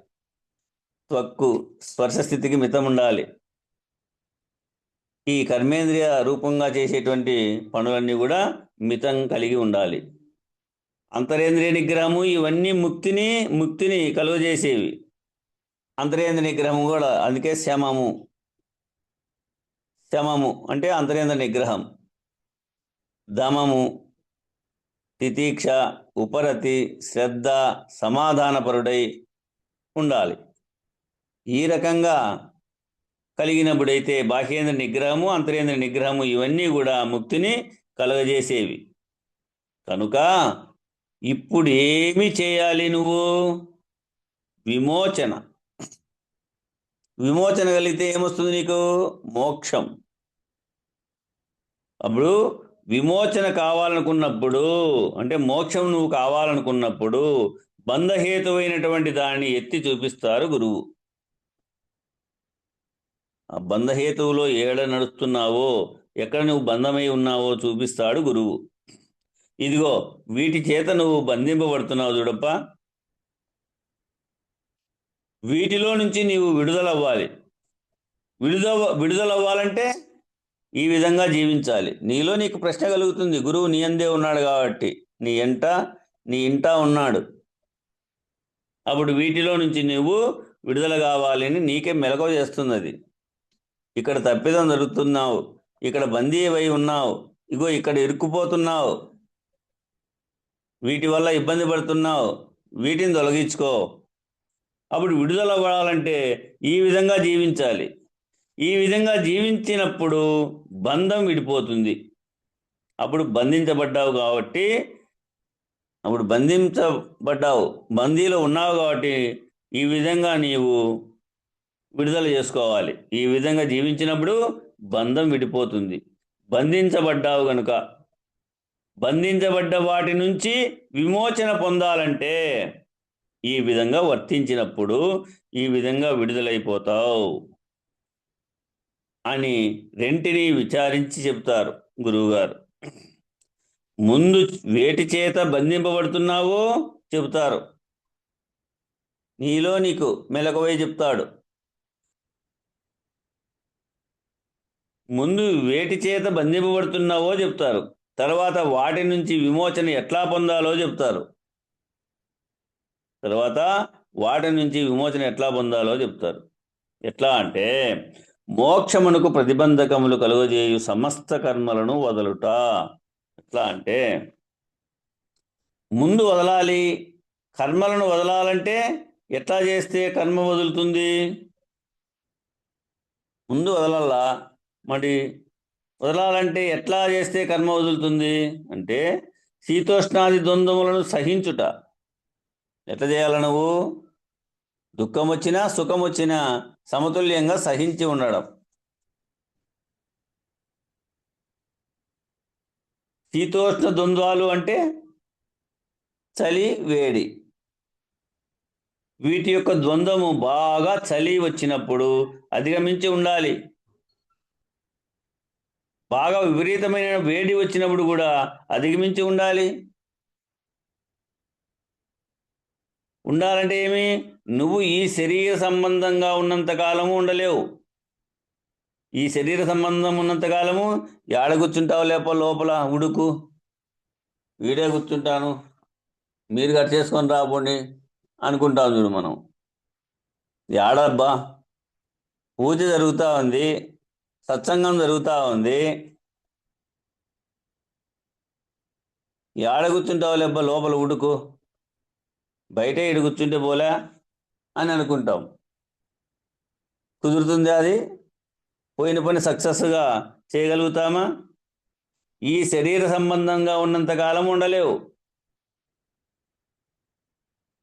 త్వక్కు స్పర్శ స్థితికి మితం ఉండాలి. ఈ కర్మేంద్రియ రూపంగా చేసేటువంటి పనులన్నీ కూడా మితం కలిగి ఉండాలి. అంతరేంద్రియ నిగ్రహము ఇవన్నీ ముక్తిని కలుగజేసేవి. అంతరేంద్రియ నిగ్రహము కూడా అందుకే శమము అంటే అంతరేంద్రియ నిగ్రహం. దమము, తితీక్ష, ఉపరతి, శ్రద్ధ, సమాధానపరుడై ఉండాలి. ఈ రకంగా కలిగినప్పుడైతే బాహ్యేంద్ర నిగ్రహము అంతరేంద్ర నిగ్రహము ఇవన్నీ కూడా ముక్తిని కలుగజేసేవి. కనుక ఇప్పుడు ఏమి చేయాలి నువ్వు? విమోచన కలిగితే ఏమొస్తుంది నీకు? మోక్షం. అప్పుడు విమోచన కావాలనుకున్నప్పుడు అంటే మోక్షం నువ్వు కావాలనుకున్నప్పుడు బంధహేతువైనటువంటి దాన్ని ఎత్తి చూపిస్తారు గురువు. ఆ బంధహేతువులో ఏడ నడుస్తున్నావో ఎక్కడ నువ్వు బంధమై ఉన్నావో చూపిస్తాడు గురువు. ఇదిగో వీటి చేత నువ్వు బంధింపబడుతున్నావు చూడప్ప. వీటిలో నుంచి నీవు విడుదలవ్వాలి. విడుదలవ్వాలంటే ఈ విధంగా జీవించాలి. నీలో నీకు ప్రశ్న కలుగుతుంది. గురువు నీ అందే ఉన్నాడు కాబట్టి నీ ఇంట ఉన్నాడు. అప్పుడు వీటిలో నుంచి నువ్వు విడుదల కావాలని నీకే మెలకువ చేస్తుంది. అది ఇక్కడ తప్పిదం జరుగుతున్నావు, ఇక్కడ బందీ అయి ఉన్నావు, ఇగో ఇక్కడ ఇరుక్కుపోతున్నావు, వీటి వల్ల ఇబ్బంది పడుతున్నావు, వీటిని తొలగించుకో. అప్పుడు విడుదల అవ్వాలంటే ఈ విధంగా జీవించాలి. ఈ విధంగా జీవించినప్పుడు బంధం విడిపోతుంది. అప్పుడు బంధించబడ్డావు కాబట్టి బందీలో ఉన్నావు కాబట్టి ఈ విధంగా నీవు విడుదల చేసుకోవాలి. ఈ విధంగా జీవించినప్పుడు బంధం విడిపోతుంది. బంధించబడ్డావు గనుక బంధించబడ్డ వాటి నుంచి విమోచన పొందాలంటే ఈ విధంగా వర్తించినప్పుడు ఈ విధంగా విడుదలైపోతావు అని రెంటిని విచారించి చెప్తారు గురువుగారు. ముందు వేటి చేత బంధింపబడుతున్నావో చెబుతారు. నీలో నీకు మెలకువై చెప్తాడు. ముందు వేటి చేత బంధింపబడుతున్నావో చెప్తారు. తర్వాత వాటి నుంచి విమోచన ఎట్లా పొందాలో చెప్తారు. ఎట్లా అంటే మోక్షమునకు ప్రతిబంధకములు కలుగజేయు సమస్త కర్మలను వదలుట. ఎట్లా అంటే ముందు వదలాలి. కర్మలను వదలాలంటే ఎట్లా చేస్తే కర్మ వదులుతుంది? ముందు వదలాలా? మరి వదలాలంటే ఎట్లా చేస్తే కర్మ వదులుతుంది అంటే శీతోష్ణాది ద్వంద్వములను సహించుట. ఎట్లా చేయాల? నువ్వు దుఃఖం వచ్చినా సుఖం వచ్చినా సమతుల్యంగా సహించి ఉండడం. శీతోష్ణ ద్వంద్వాలు అంటే చలి వేడి. వీటి యొక్క ద్వంద్వము బాగా చలి వచ్చినప్పుడు అధిగమించి ఉండాలి. బాగా విపరీతమైన వేడి వచ్చినప్పుడు కూడా అధిగమించి ఉండాలంటే ఏమి? నువ్వు ఈ శరీర సంబంధంగా ఉన్నంత కాలము ఉండలేవు. ఈ శరీర సంబంధం ఉన్నంత కాలము ఏడ కూర్చుంటావు? లోపల ఉడుకు, వీడే కూర్చుంటాను, మీరు కట్ చేసుకొని రాబోండి అనుకుంటాం చూడు మనం. ఏడబ్బా పూజ జరుగుతూ ఉంది, సత్సంగం జరుగుతూ ఉంది. ఏడ కూర్చుంటావు లేబ్బా, లోపల ఉడుకు, బయట ఇడు కూర్చుంటే పోలే అని అనుకుంటాం. కుదురుతుంది అది? పోయిన పని సక్సెస్గా చేయగలుగుతామా? ఈ శరీర సంబంధంగా ఉన్నంత కాలం ఉండలేవు.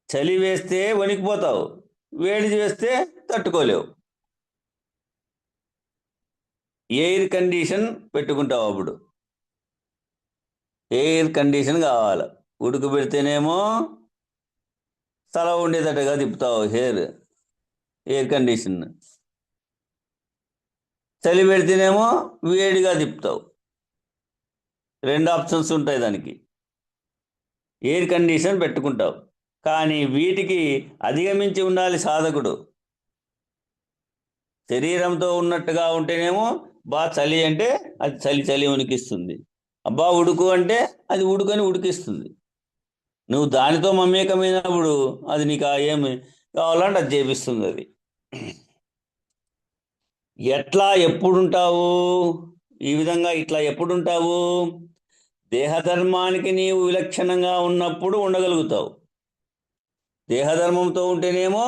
చలి వేస్తే వణికిపోతావు, వేడి చేస్తే తట్టుకోలేవు. ఎయిర్ కండిషన్ పెట్టుకుంటావు. అప్పుడు ఎయిర్ కండిషన్ కావాలి. ఉడుకు పెడితేనేమో చలవ ఉండేటట్టుగా తిప్పుతావు ఎయిర్ కండిషన్. చలి పెడితేనేమో వేడిగా తిప్పుతావు. 2 ఆప్షన్స్ ఉంటాయి దానికి. ఎయిర్ కండిషన్ పెట్టుకుంటావు. కానీ వీటికి అధిగమించి ఉండాలి సాధకుడు. శరీరంతో ఉన్నట్టుగా ఉంటేనేమో చలి అంటే అది చలి ఉనికిస్తుంది. ఉడుకు అంటే అది ఉడుకని ఉడికిస్తుంది. నువ్వు దానితో మమేకమైనప్పుడు అది నీకు ఏమి కావాలంటే అది చేపిస్తుంది. అది ఎట్లా ఎప్పుడుంటావు? ఈ విధంగా ఇట్లా ఎప్పుడుంటావు? దేహధర్మానికి నీవు విలక్షణంగా ఉన్నప్పుడు ఉండగలుగుతావు. దేహధర్మంతో ఉంటేనేమో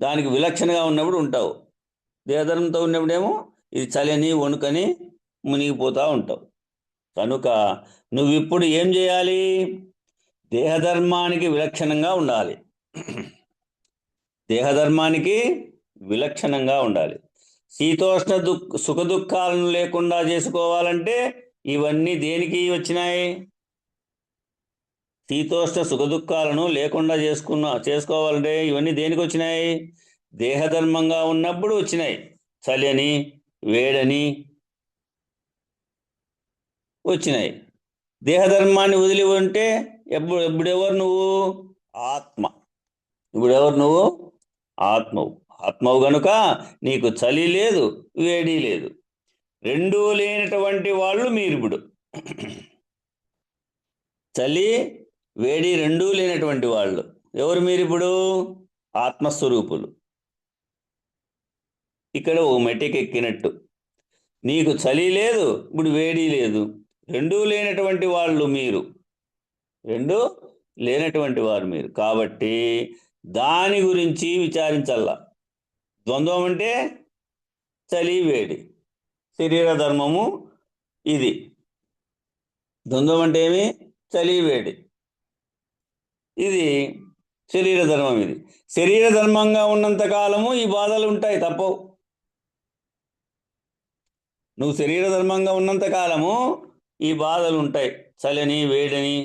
దానికి విలక్షణంగా ఉన్నప్పుడు ఉంటావు. దేహధర్మంతో ఉన్నప్పుడేమో ఇది చలిని వణుకని మునిగిపోతూ ఉంటావు. కనుక నువ్వు ఇప్పుడు ఏం చేయాలి? దేహధర్మానికి విలక్షణంగా ఉండాలి. దేహధర్మానికి విలక్షణంగా ఉండాలి. శీతోష్ణ సుఖ దుఃఖాలను లేకుండా చేసుకోవాలంటే ఇవన్నీ దేనికి వచ్చినాయి? శీతోష్ణ సుఖ దుఃఖాలను లేకుండా చేసుకోవాలంటే ఇవన్నీ దేనికి వచ్చినాయి? దేహధర్మంగా ఉన్నప్పుడు వచ్చినాయి. చలిని వేడని వచ్చినాయి. దేహధర్మాన్ని వదిలి ఉంటే ఎప్పుడెవరు నువ్వు? ఆత్మ. ఇప్పుడెవరు నువ్వు? ఆత్మవు. ఆత్మవు గనుక నీకు చలి లేదు, వేడి లేదు. రెండూ లేనటువంటి వాళ్ళు మీరు ఇప్పుడు. చలి వేడి రెండూ లేనటువంటి వాళ్ళు ఎవరు మీరు ఇప్పుడు? ఆత్మస్వరూపులు. ఇక్కడ ఓ మెట్టెకెక్కినట్టు. నీకు చలి లేదు, ఇప్పుడు వేడి లేదు. రెండూ లేనటువంటి వాళ్ళు మీరు. రెండూ లేనటువంటి వారు మీరు. కాబట్టి దాని గురించి విచారించాల. ద్వంద్వం అంటే చలి వేడి, శరీర ధర్మము ఇది. ద్వంద్వం అంటే ఏమి? చలి వేడి. ఇది శరీర ధర్మం. ఇది శరీర ధర్మంగా ఉన్నంత కాలము ఈ బాధలు ఉంటాయి, తప్పవు. నువ్వు శరీర ధర్మంగా ఉన్నంత కాలము ఈ బాధలు ఉంటాయి. చలిని వేడిని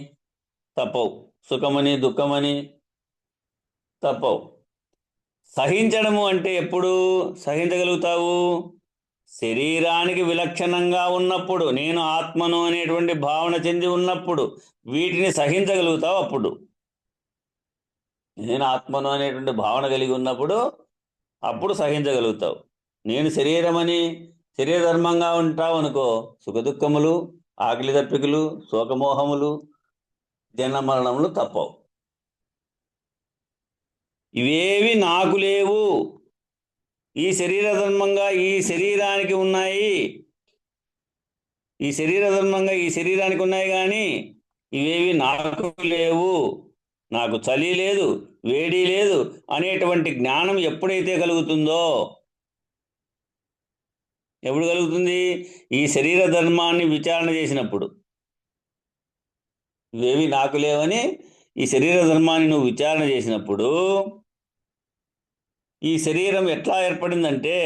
తప్పవు. సుఖమని దుఃఖమని తప్పవు. సహించడము అంటే ఎప్పుడు సహించగలుగుతావు? శరీరానికి విలక్షణంగా ఉన్నప్పుడు, నేను ఆత్మను అనేటువంటి భావన చెంది ఉన్నప్పుడు వీటిని సహించగలుగుతావు. అప్పుడు నేను ఆత్మను అనేటువంటి భావన కలిగి ఉన్నప్పుడు అప్పుడు సహించగలుగుతావు. నేను శరీరమని శరీర ధర్మంగా ఉంటావు అనుకో, సుఖ దుఃఖములు, ఆకలి దప్పికలు, శోకమోహములు, జన్మ మరణములు తప్పవు. ఇవేవి నాకు లేవు. ఈ శరీర ధర్మంగా ఈ శరీరానికి ఉన్నాయి. ఈ శరీర ధర్మంగా ఈ శరీరానికి ఉన్నాయి, కానీ ఇవేవి నాకు లేవు. నాకు చలి లేదు, వేడి లేదు అనేటువంటి జ్ఞానం ఎప్పుడైతే కలుగుతుందో, ఎప్పుడు కలుగుతుంది? ఈ శరీర ధర్మాన్ని విచారణ చేసినప్పుడు. ఇవేవి నాకు లేవని ఈ శరీర ధర్మాన్ని నువ్వు విచారణ చేసినప్పుడు, ఈ శరీరం ఎట్లా ఏర్పడిందంటే,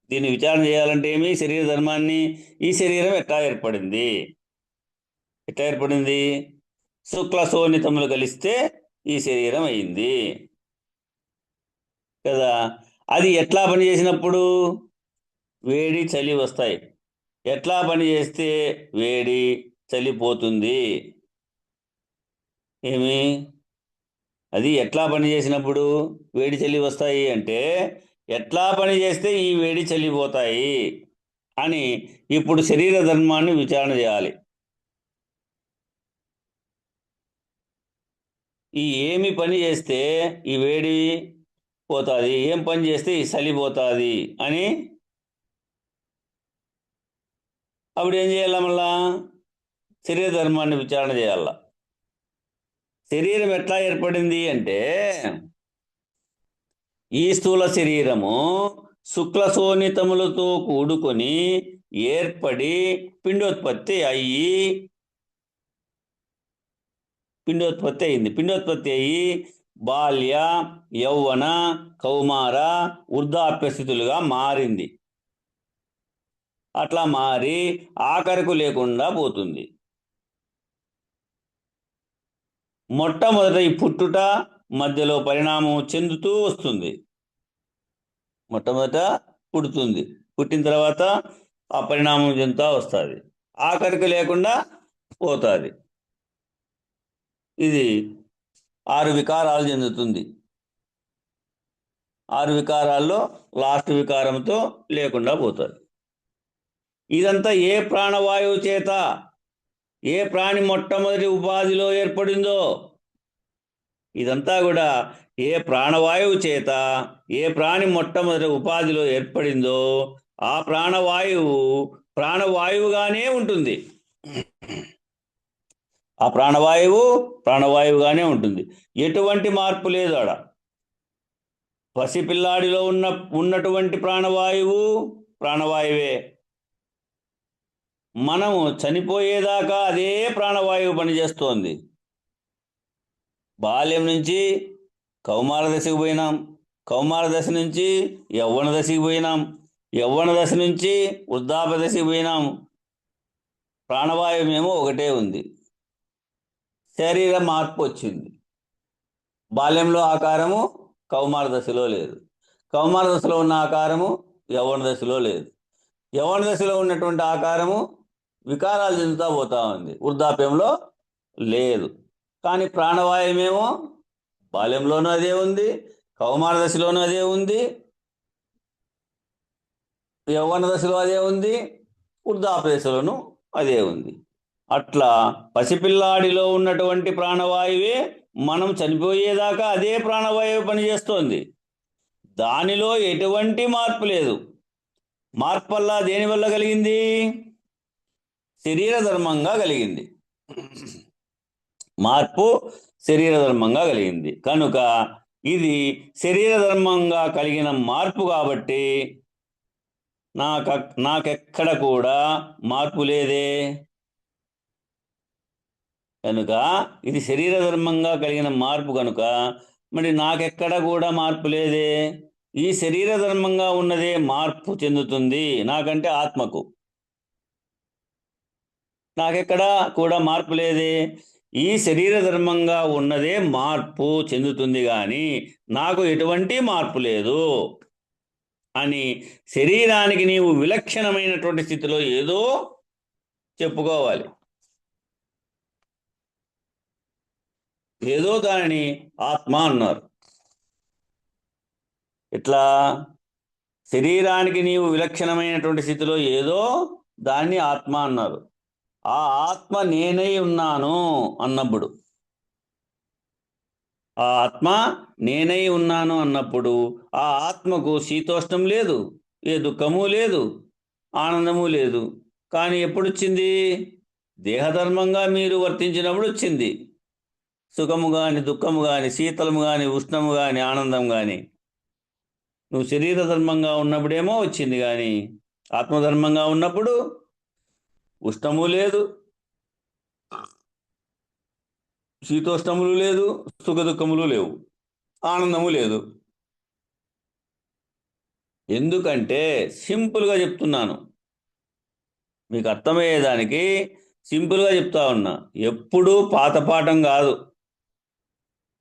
దీన్ని విచారణ చేయాలంటే ఏమి? శరీర ధర్మాన్ని, ఈ శరీరం ఎట్లా ఏర్పడింది? ఎట్లా ఏర్పడింది? శుక్ల శోణితములు కలిస్తే ఈ శరీరం అయింది కదా. అది ఎట్లా పనిచేసినప్పుడు? వేడి చలి వస్తాయి. ఎట్లా పని చేస్తే వేడి చలి పోతుంది? ఏమి? అది ఎట్లా పని చేసినప్పుడు వేడి చలి వస్తాయి అంటే, ఎట్లా పని చేస్తే ఈ వేడి చలిపోతాయి అని ఇప్పుడు శరీర ధర్మాన్ని విచారణ చేయాలి. ఈ ఏమి పని చేస్తే ఈ వేడి పోతుంది, ఏం పని చేస్తే ఈ చలి పోతుంది అని అప్పుడు ఏం చేయాల? మళ్ళా శరీర ధర్మాన్ని విచారణ చేయాల. శరీరం ఎట్లా ఏర్పడింది అంటే, ఈ స్థూల శరీరము శుక్ల శోణితములతో కూడుకొని ఏర్పడి పిండోత్పత్తి అయింది. పిండోత్పత్తి అయ్యి బాల్య, యౌవన, కౌమార, వృద్ధాప్య స్థితులుగా మారింది. అట్లా మారి ఆఖరకు లేకుండా పోతుంది. మొట్టమొదట ఈ పుట్టుట మధ్యలో పరిణామం చెందుతూ వస్తుంది. మొట్టమొదట పుడుతుంది, పుట్టిన తర్వాత ఆ పరిణామం చెందుతూ వస్తుంది, ఆఖరికి లేకుండా పోతుంది. ఇది 6 వికారాలు చెందుతుంది. 6 వికారాల్లో లాస్ట్ వికారంతో లేకుండా పోతుంది. ఇదంతా ఏ ప్రాణవాయువు చేత, ఏ ప్రాణి మొట్టమొదటి ఉపాధిలో ఏర్పడిందో, ఇదంతా కూడా ఏ ప్రాణవాయువు చేత ఏ ప్రాణి మొట్టమొదటి ఉపాధిలో ఏర్పడిందో ఆ ప్రాణవాయువుగానే ఉంటుంది. ఆ ప్రాణవాయువుగానే ఉంటుంది. ఎటువంటి మార్పు లేదు ఆడ. పసిపిల్లాడిలో ఉన్నటువంటి ప్రాణవాయువే. మనము చనిపోయేదాకా అదే ప్రాణవాయువు పనిచేస్తోంది. బాల్యం నుంచి కౌమార దశకు పోయినాం, కౌమార దశ నుంచి యవ్వన దశకు పోయినాం, యవ్వన దశ నుంచి వృద్ధాప్య దశకు పోయినాం. ప్రాణవాయువు ఏమో ఒకటే ఉంది. శరీర మార్పు వచ్చింది. బాల్యంలో ఆకారము కౌమార దశలో లేదు, కౌమార దశలో ఉన్న ఆకారము యవ్వన దశలో లేదు, యవ్వన దశలో ఉన్నటువంటి ఆకారము వికారాలు చెందుతూ పోతా ఉంది, వృద్ధాప్యంలో లేదు. కానీ ప్రాణవాయువేమో బాల్యంలోనూ అదే ఉంది, కౌమార దశలోనూ అదే ఉంది, యవ్వన దశలో అదే ఉంది, వృద్ధాప్య దశలోనూ అదే ఉంది. అట్లా పసిపిల్లాడిలో ఉన్నటువంటి ప్రాణవాయువే మనం చనిపోయేదాకా అదే ప్రాణవాయువు పనిచేస్తోంది. దానిలో ఎటువంటి మార్పు లేదు. మార్పల్లా దేనివల్ల కలిగింది? శరీర ధర్మంగా కలిగింది. మార్పు శరీర ధర్మంగా కలిగింది కనుక ఇది శరీర ధర్మంగా కలిగిన మార్పు కాబట్టి నాకెక్కడ కూడా మార్పు లేదే. కనుక ఇది శరీర ధర్మంగా కలిగిన మార్పు కనుక మరి నాకెక్కడ కూడా మార్పు లేదే. ఈ శరీర ధర్మంగా ఉన్నదే మార్పు చెందుతుంది నాకంటే ఆత్మకు. నాకెక్కడా కూడా మార్పు లేదే. ఈ శరీర ధర్మంగా ఉన్నదే మార్పు చెందుతుంది కానీ నాకు ఎటువంటి మార్పు లేదు అని శరీరానికి నీవు విలక్షణమైనటువంటి స్థితిలో ఏదో చెప్పుకోవాలి. ఏదో దానిని ఆత్మ అన్నారు. ఇట్లా శరీరానికి నీవు విలక్షణమైనటువంటి స్థితిలో ఏదో దాన్ని ఆత్మ అన్నారు. ఆ ఆత్మ నేనై ఉన్నాను అన్నప్పుడు, ఆ ఆత్మ నేనై ఉన్నాను అన్నప్పుడు ఆ ఆత్మకు శీతోష్ణం లేదు, ఏ దుఃఖము లేదు, ఆనందము లేదు. కానీ ఎప్పుడు వచ్చింది? దేహధర్మంగా మీరు వర్తించినప్పుడు వచ్చింది. సుఖము కానీ దుఃఖము కానీ శీతలము కానీ ఉష్ణము కానీ ఆనందం కానీ. నువ్వు శరీర ధర్మంగా ఉన్నప్పుడేమో వచ్చింది, కానీ ఆత్మధర్మంగా ఉన్నప్పుడు ఉష్ణము లేదు, శీతోష్ణములు లేదు, సుఖ దుఃఖములు లేవు, ఆనందము లేదు. ఎందుకంటే సింపుల్గా చెప్తున్నాను, మీకు అర్థమయ్యేదానికి సింపుల్గా చెప్తా ఉన్నా. ఎప్పుడూ పాతపాఠం కాదు.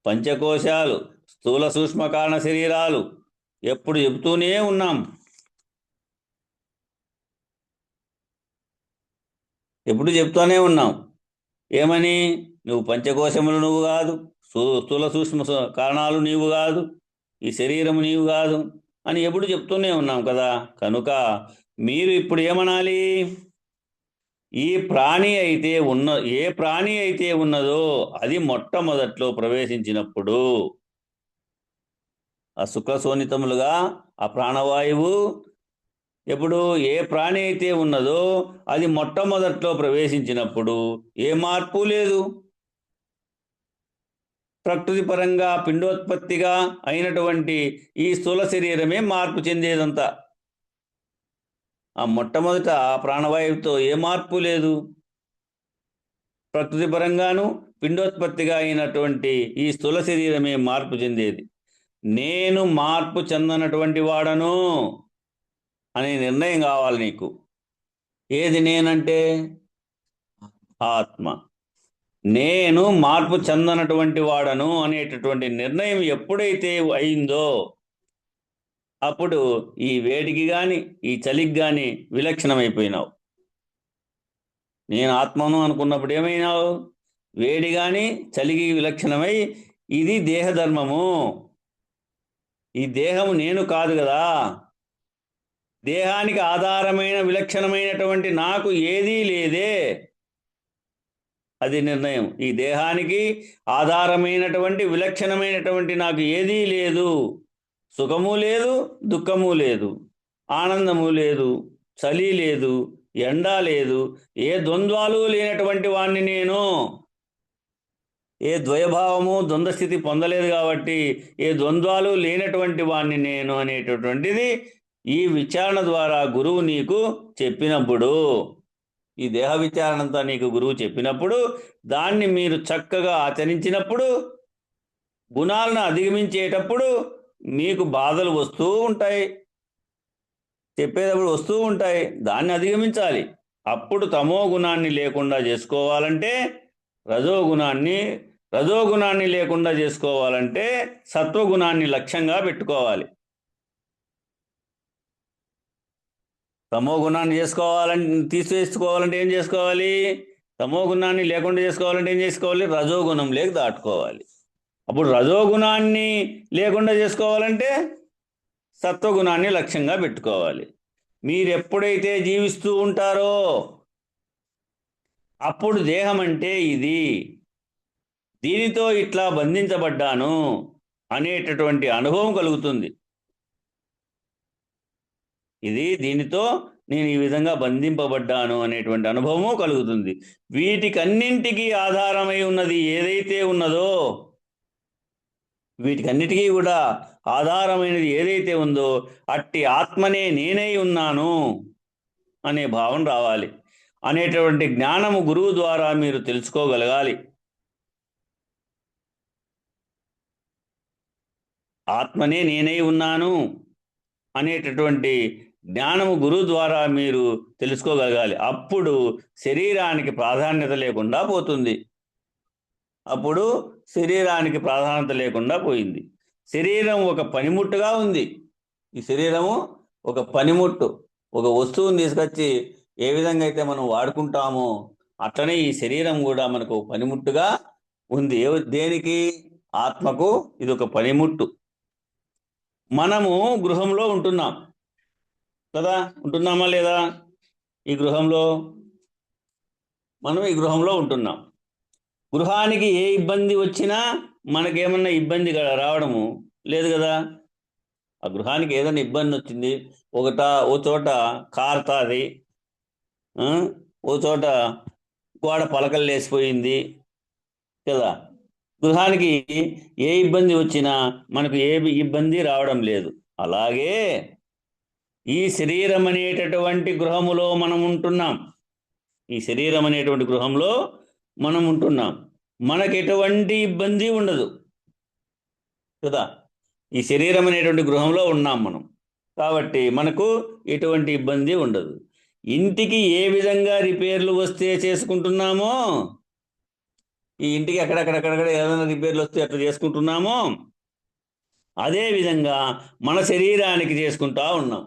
పంచకోశాలు, స్థూల సూక్ష్మ కారణ శరీరాలు ఎప్పుడు చెబుతూనే ఉన్నాం. ఎప్పుడు చెప్తూనే ఉన్నాం. ఏమని? నువ్వు పంచకోశములు నువ్వు కాదు, స్థూల సూక్ష్మ కారణాలు నీవు కాదు, ఈ శరీరము నీవు కాదు అని ఎప్పుడు చెప్తూనే ఉన్నాం కదా. కనుక మీరు ఇప్పుడు ఏమనాలి? ఏ ప్రాణి అయితే ఉన్నదో అది మొట్టమొదట్లో ప్రవేశించినప్పుడు ఆ శుక్లశోణితములుగా ఆ ప్రాణవాయువు ఎప్పుడు ఏ ప్రాణి అయితే ఉన్నదో అది మొట్టమొదట్లో ప్రవేశించినప్పుడు ఏ మార్పు లేదు. ప్రకృతి పరంగా పిండోత్పత్తిగా అయినటువంటి ఈ స్థూల శరీరమే మార్పు చెందేదంతా. ఆ మొట్టమొదట ప్రాణవాయువుతో ఏ మార్పు లేదు. ప్రకృతి పరంగాను పిండోత్పత్తిగా అయినటువంటి ఈ స్థూల శరీరమే మార్పు చెందేది. నేను మార్పు చెందనటువంటి వాడను అనే నిర్ణయం కావాలి నీకు. ఏది నేనంటే? ఆత్మ. నేను మార్పు చెందనటువంటి వాడను అనేటటువంటి నిర్ణయం ఎప్పుడైతే అయిందో అప్పుడు ఈ వేడికి కానీ ఈ చలికి కానీ విలక్షణమైపోయినావు. నేను ఆత్మను అనుకున్నప్పుడు ఏమైనావు? వేడి కానీ చలికి విలక్షణమై ఇది దేహధర్మము, ఈ దేహము నేను కాదు కదా, దేహానికి ఆధారమైన విలక్షణమైనటువంటి నాకు ఏదీ లేదే, అది నిర్ణయం. ఈ దేహానికి ఆధారమైనటువంటి విలక్షణమైనటువంటి నాకు ఏదీ లేదు. సుఖము లేదు, దుఃఖము లేదు, ఆనందము లేదు, చలి లేదు, ఎండ లేదు, ఏ ద్వంద్వాలు లేనటువంటి వాణ్ణి నేను. ఏ ద్వయభావము ద్వంద్వస్థితి పొందలేదు కాబట్టి ఏ ద్వంద్వాలు లేనటువంటి వాణ్ణి నేను అనేటటువంటిది ఈ విచారణ ద్వారా గురువు నీకు చెప్పినప్పుడు, ఈ దేహ విచారణ అంతా నీకు గురువు చెప్పినప్పుడు దాన్ని మీరు చక్కగా ఆచరించినప్పుడు, గుణాలను అధిగమించేటప్పుడు మీకు బాధలు వస్తూ ఉంటాయి, చెప్పేటప్పుడు వస్తూ ఉంటాయి, దాన్ని అధిగమించాలి. అప్పుడు తమో గుణాన్ని లేకుండా చేసుకోవాలంటే రజోగుణాన్ని లేకుండా చేసుకోవాలంటే సత్వగుణాన్ని లక్ష్యంగా పెట్టుకోవాలి. తమో గుణాన్ని తీసివేసుకోవాలంటే ఏం చేసుకోవాలి? తమో గుణాన్ని లేకుండా చేసుకోవాలంటే ఏం చేసుకోవాలి? రజోగుణం లేక దాటుకోవాలి. అప్పుడు రజోగుణాన్ని లేకుండా చేసుకోవాలంటే సత్వగుణాన్ని లక్ష్యంగా పెట్టుకోవాలి. మీరు ఎప్పుడైతే జీవిస్తూ ఉంటారో అప్పుడు దేహం అంటే ఇది, దీనితో ఇట్లా బంధించబడ్డాను అనేటటువంటి అనుభవం కలుగుతుంది. దీనితో నేను ఈ విధంగా బంధింపబడ్డాను అనేటువంటి అనుభవము కలుగుతుంది. వీటికన్నింటికీ ఆధారమై ఉన్నది ఏదైతే ఉన్నదో, వీటికన్నిటికీ కూడా ఆధారమైనది ఏదైతే ఉందో అట్టి ఆత్మనే నేనై ఉన్నాను అనే భావన రావాలి. అనేటువంటి జ్ఞానము గురువు ద్వారా మీరు తెలుసుకోగలగాలి. ఆత్మనే నేనై ఉన్నాను అనేటటువంటి జ్ఞానము గురువు ద్వారా మీరు తెలుసుకోగలగాలి. అప్పుడు శరీరానికి ప్రాధాన్యత లేకుండా పోతుంది. పోయింది. శరీరం ఒక పనిముట్టుగా ఉంది. ఈ శరీరము ఒక పనిముట్టు, ఒక వస్తువుని తీసుకొచ్చి ఏ విధంగా అయితే మనం వాడుకుంటామో అట్లనే ఈ శరీరం కూడా మనకు పనిముట్టుగా ఉంది. దేనికి? ఆత్మకు ఇది ఒక పనిముట్టు. మనము గృహంలో ఉంటున్నాం కదా, ఉంటున్నామా లేదా? మనం ఈ గృహంలో ఉంటున్నాం. గృహానికి ఏ ఇబ్బంది వచ్చినా మనకేమన్నా ఇబ్బంది రావడము లేదు కదా. ఆ గృహానికి ఏదైనా ఇబ్బంది వచ్చింది, ఓ చోట కారుతుంది, ఓ చోట గోడ పలకలు లేసిపోయింది కదా. గృహానికి ఏ ఇబ్బంది వచ్చినా మనకు ఏ ఇబ్బంది రావడం లేదు. అలాగే ఈ శరీరం అనేటటువంటి గృహములో మనం ఉంటున్నాం. మనకు ఎటువంటి ఇబ్బంది ఉండదు కదా. ఈ శరీరం అనేటువంటి గృహంలో ఉన్నాం మనం, కాబట్టి మనకు ఎటువంటి ఇబ్బంది ఉండదు. ఇంటికి ఏ విధంగా రిపేర్లు వస్తే చేసుకుంటున్నామో, ఈ ఇంటికి అక్కడక్కడ ఏదైనా రిపేర్లు వస్తే అట్లా చేసుకుంటున్నామో అదే విధంగా మన శరీరానికి చేసుకుంటా ఉన్నాం.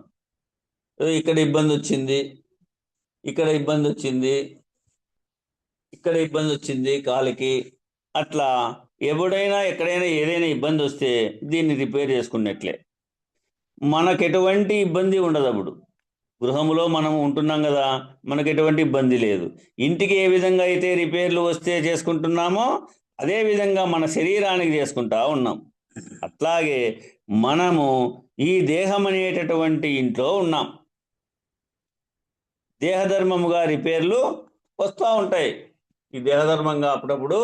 ఇక్కడ ఇబ్బంది వచ్చింది, ఇక్కడ ఇబ్బంది వచ్చింది కాలికి, అట్లా ఎప్పుడైనా ఎక్కడైనా ఏదైనా ఇబ్బంది వస్తే దీన్ని రిపేర్ చేసుకున్నట్లే. మనకు ఎటువంటి ఇబ్బంది ఉండదు. అప్పుడు గృహంలో మనం ఉంటున్నాం కదా, మనకు ఎటువంటి ఇబ్బంది లేదు. ఇంటికి ఏ విధంగా అయితే రిపేర్లు వస్తే చేసుకుంటున్నామో అదే విధంగా మన శరీరానికి చేసుకుంటా ఉన్నాం. అట్లాగే మనము ఈ దేహం అనేటటువంటి ఇంట్లో ఉన్నాం. దేహధర్మముగా రిపేర్లు వస్తూ ఉంటాయి. ఈ దేహధర్మంగా అప్పుడప్పుడు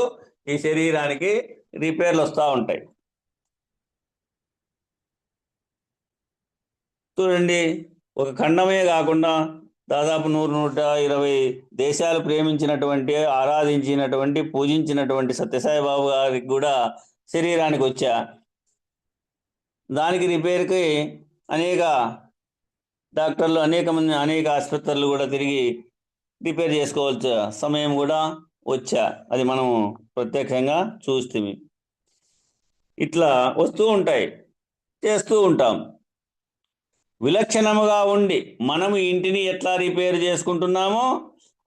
ఈ శరీరానికి రిపేర్లు వస్తూ ఉంటాయి. చూడండి, ఒక ఖండమే కాకుండా దాదాపు 100-120 దేశాలు ప్రేమించినటువంటి, ఆరాధించినటువంటి, పూజించినటువంటి సత్యసాయిబాబు గారికి కూడా శరీరానికి వచ్చా. దానికి రిపేర్కి అనేక డాక్టర్లు, అనేక ఆసుపత్రులు కూడా తిరిగి రిపేర్ చేసుకోవాల్సిన సమయం కూడా వచ్చా. అది మనం ప్రత్యక్షంగా చూస్తుంది. ఇట్లా వస్తూ ఉంటాయి, చేస్తూ ఉంటాం. విలక్షణముగా ఉండి మనము ఇంటిని ఎట్లా రిపేర్ చేసుకుంటున్నామో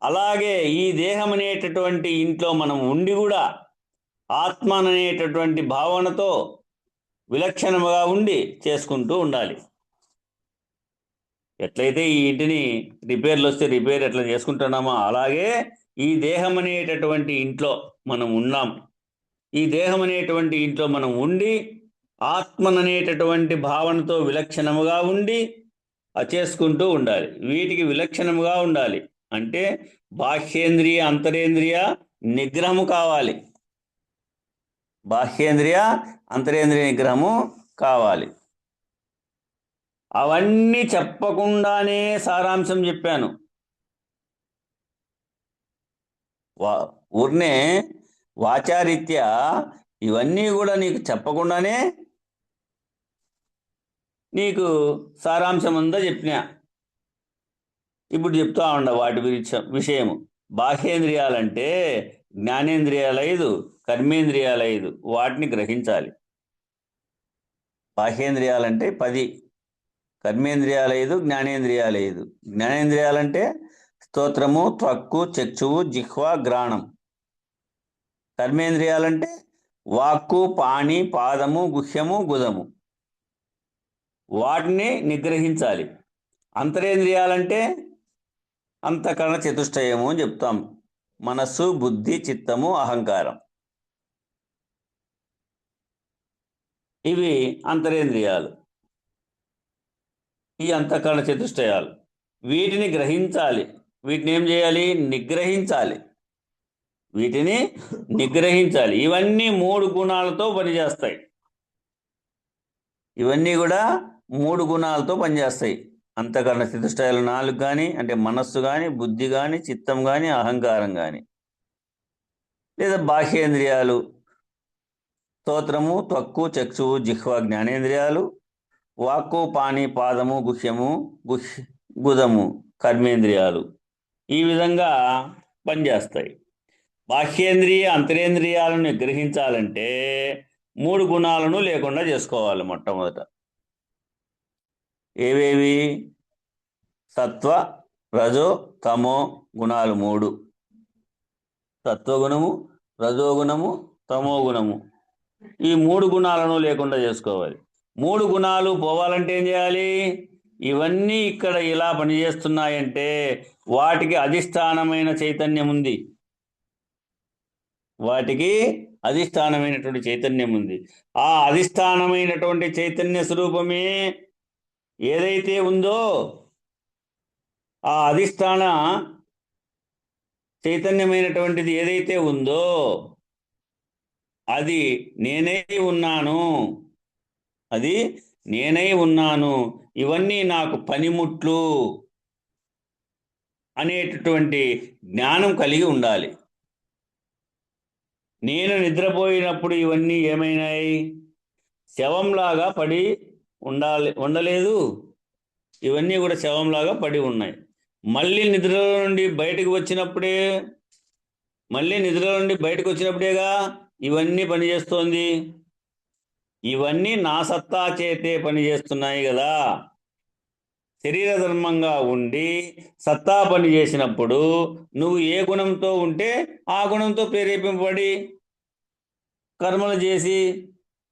అలాగే ఈ దేహం అనేటటువంటి ఇంట్లో మనం ఉండి కూడా ఆత్మ అనేటటువంటి భావనతో విలక్షణముగా ఉండి చేసుకుంటూ ఉండాలి. ఎట్లయితే ఈ ఇంటిని రిపేర్లు వస్తే రిపేర్ ఎట్లా చేసుకుంటున్నామో అలాగే ఈ దేహం అనేటటువంటి ఇంట్లో మనం ఉన్నాం. ఈ దేహం అనేటువంటి ఇంట్లో మనం ఉండి ఆత్మననేటటువంటి భావనతో విలక్షణముగా ఉండి చేసుకుంటూ ఉండాలి. వీటికి విలక్షణముగా ఉండాలి అంటే బాహ్యేంద్రియ అంతరేంద్రియ నిగ్రహము కావాలి. బాహ్యేంద్రియ అంతరేంద్రియ నిగ్రహము కావాలి. అవన్నీ చెప్పకుండానే సారాంశం చెప్పాను. ఊరినే వాచారీత్యా ఇవన్నీ కూడా నీకు చెప్పకుండానే నీకు సారాంశం అంతా చెప్పినా. ఇప్పుడు చెప్తా ఉండ వాటి విషయము. బాహ్యేంద్రియాలంటే జ్ఞానేంద్రియాలు 5, కర్మేంద్రియాలు 5, వాటిని గ్రహించాలి. బాహ్యేంద్రియాలంటే 10, కర్మేంద్రియాలు 5, జ్ఞానేంద్రియాలు 5. జ్ఞానేంద్రియాలంటే స్తోత్రము, త్వక్కు, చక్షువు, జిహ్వ, గ్రాణం. కర్మేంద్రియాలంటే వాక్కు, పాణి, పాదము, గుహ్యము, గుదము. వాటిని నిగ్రహించాలి. అంతరేంద్రియాలంటే అంతఃకరణ చతుష్టయము అని చెప్తాం. మనస్సు, బుద్ధి, చిత్తము, అహంకారం. ఇవి అంతరేంద్రియాలు, ఈ అంతఃకరణ చతుష్టయాలు. వీటిని గ్రహించాలి. వీటిని ఏం చేయాలి? నిగ్రహించాలి. వీటిని నిగ్రహించాలి. ఇవన్నీ 3 గుణాలతో పనిచేస్తాయి. ఇవన్నీ కూడా 3 గుణాలతో పనిచేస్తాయి. అంతఃకరణ చతుష్టయాలు 4 కానీ, అంటే మనస్సు కానీ, బుద్ధి కానీ, చిత్తం కానీ, అహంకారం కానీ, లేదా బాహ్యేంద్రియాలు స్తోత్రము, త్వక్కు, చక్షువు, జిహ్వ, జ్ఞానేంద్రియాలు, వాక్కు, పాణి, పాదము, గుహ్యము, గుదము, కర్మేంద్రియాలు. ఈ విధంగా పనిచేస్తాయి. బాహ్యేంద్రియ అంతరేంద్రియాలను గ్రహించాలంటే 3 గుణాలను లేకుండా చేసుకోవాలి. మొట్టమొదట ఏవేవి? సత్వ, రజో, తమో గుణాలు 3. సత్వగుణము, రజోగుణము, తమో గుణము. ఈ 3 గుణాలను లేకుండా చేసుకోవాలి. 3 గుణాలు పోవాలంటే ఏం చేయాలి? ఇవన్నీ ఇక్కడ ఇలా పనిచేస్తున్నాయంటే వాటికి అధిష్టానమైన చైతన్యం ఉంది. వాటికి అధిష్టానమైనటువంటి చైతన్యం ఉంది. ఆ అధిష్టానమైనటువంటి చైతన్య స్వరూపమే ఏదైతే ఉందో ఆ అధిష్టాన చైతన్యమైనటువంటిది ఏదైతే ఉందో అది నేనై ఉన్నాను. అది నేనై ఉన్నాను. ఇవన్నీ నాకు పనిముట్లు అనేటటువంటి జ్ఞానం కలిగి ఉండాలి. నేను నిద్రపోయినప్పుడు ఇవన్నీ ఏమైనాయి? శవంలాగా పడి ఉండలేదు. ఇవన్నీ కూడా శవంలాగా పడి ఉన్నాయి. మళ్ళీ నిద్రలో నుండి బయటకు వచ్చినప్పుడేగా ఇవన్నీ పనిచేస్తోంది. ఇవన్నీ నా సత్తా చేతే పనిచేస్తున్నాయి కదా. శరీర ధర్మంగా ఉండి సత్తా పని చేసినప్పుడు నువ్వు ఏ గుణంతో ఉంటే ఆ గుణంతో ప్రేరేపింపబడి కర్మలు చేసి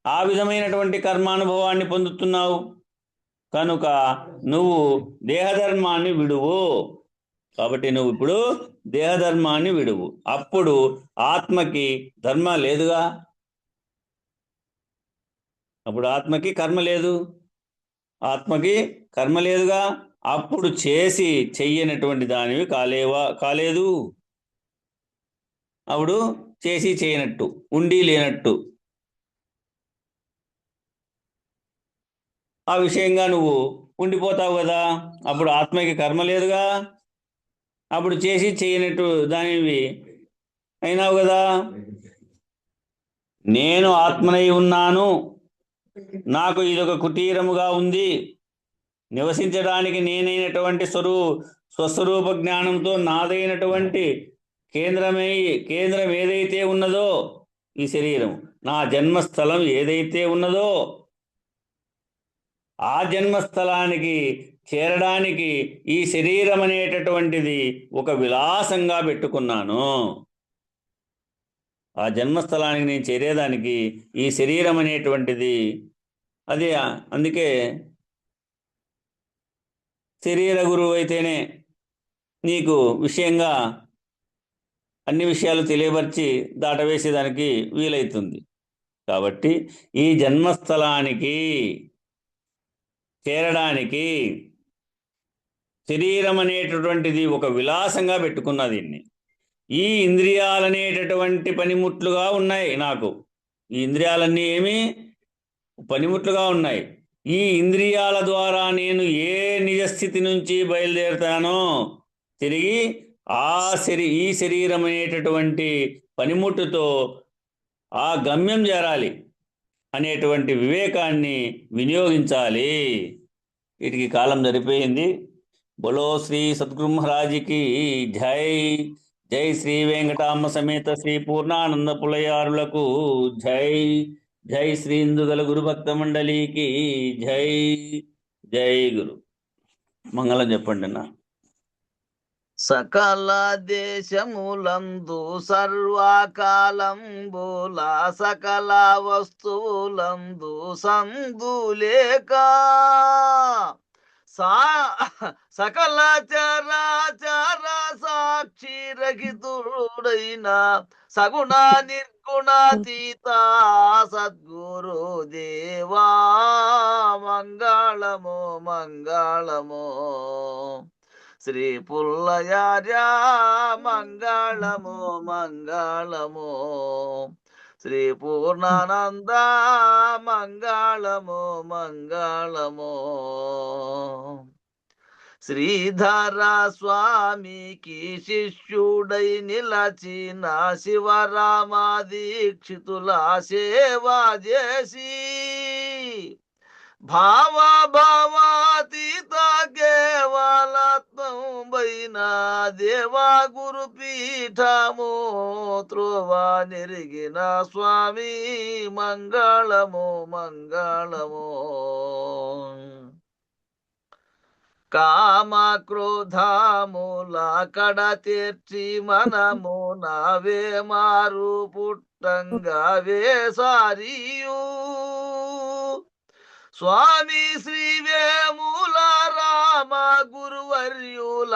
ఆ విధమైనటువంటి కర్మానుభవాన్ని పొందుతున్నావు. కనుక నువ్వు దేహధర్మాన్ని విడువు. కాబట్టి నువ్వు ఇప్పుడు దేహధర్మాన్ని విడువు. అప్పుడు ఆత్మకి ధర్మ లేదుగా. అప్పుడు ఆత్మకి కర్మ లేదు, ఆత్మకి కర్మ లేదుగా. అప్పుడు చేసి చెయ్యనటువంటి దానివి కాలేదు. అప్పుడు చేసి చేయనట్టు, ఉండి లేనట్టు. ఆ విషయంగా నువ్వు ఉండిపోతావు కదా. అప్పుడు ఆత్మకి కర్మ లేదుగా, అప్పుడు చేసి చేయనట్టు దానివి అయినావు కదా. నేను ఆత్మనై ఉన్నాను, నాకు ఇదొక కుటీరముగా ఉంది, నివసించడానికి నేనైనటువంటి స్వస్వరూప జ్ఞానంతో నాదైనటువంటి కేంద్రం ఏదైతే ఉన్నదో, ఈ శరీరం, నా జన్మస్థలం ఏదైతే ఉన్నదో ఆ జన్మస్థలానికి చేరడానికి ఈ శరీరం అనేటటువంటిది ఒక విలాసంగా పెట్టుకున్నాను. ఆ జన్మస్థలానికి నేను చేరేదానికి ఈ శరీరం అనేటువంటిది అది. అందుకే శరీర గురువు అయితేనే నీకు విషయంగా అన్ని విషయాలు తెలియపరిచి దాటవేసేదానికి వీలవుతుంది. కాబట్టి ఈ జన్మస్థలానికి చేరడానికి శరీరం అనేటటువంటిది ఒక విలాసంగా పెట్టుకున్న దీన్ని. ఈ ఇంద్రియాలనేటటువంటి పనిముట్లుగా ఉన్నాయి నాకు. ఈ ఇంద్రియాలన్నీ ఏమి పనిముట్లుగా ఉన్నాయి. ఈ ఇంద్రియాల ద్వారా నేను ఏ నిజస్థితి నుంచి బయలుదేరుతానో తిరిగి ఈ శరీరం అనేటటువంటి పనిముట్టుతో ఆ గమ్యం చేరాలి అనేటువంటి వివేకాన్ని వినియోగించాలి. వీటికి కాలం సరిపోయింది. బోలో శ్రీ సద్గురు మహారాజుకి జై. జై శ్రీ వెంకటాంబ సమేత శ్రీ పూర్ణానంద పులయారులకు జై. జై శ్రీ ఇందుగల గురుభక్త మండలికి జై. జై గురు. మంగళం చెప్పండి అన్న. సకల దేశములందు సర్వకాలంబుల సకల వస్తువులందు సందులేక సకల చరాచర సాక్షి రహితుడైన సగుణ నిర్గుణాతీత సద్గురు దేవా మంగళమో మంగళమో. శ్రీ పుల్లయార్య మంగళమో మంగళమో. శ్రీ పూర్ణానంద మంగళమో మంగళమో. శ్రీధర స్వామికి శిష్యుడై నిలచిన శివరామ దీక్షితుల సేవ చేసి భావాతీత కేవలాత్మమైన దేవా గురు పీఠము త్రోవా నెరిగిన స్వామి మంగళమో మంగళమో. కామ క్రోధముల కడ తీర్చి మనము నావే మారు పుట్టంగా వేసారియు స్వామి శ్రీ వేముల రామ గురువర్యుల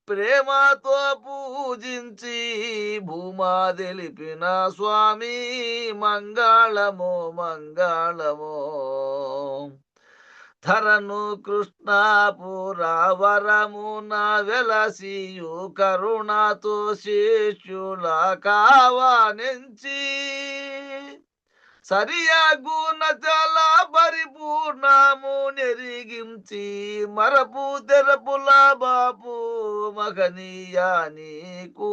ప్రేమతో పూజించి భూమా తెలిపిన స్వామి మంగళమో మంగళమో. ధరను కృష్ణపురవరమున వెలసియు కరుణతో శిష్యుల కావనించి సరియగుణ చల పరిపూర్ణము నెరిగించి మరపు తెరపుల బాపు మగనీయ నీకు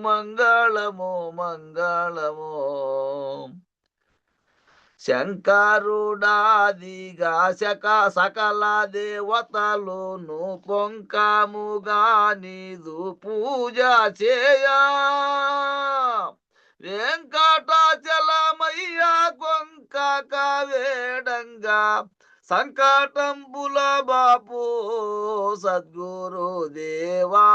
మంగళమో మంగళమో. శంకరుడాదిగా సకల దేవతలును పొంకముగా నీదు పూజ చేయా వెంకటాచలమయ్య కొంక వేడంగా సంకటంబుల బాపు సద్గురు దేవా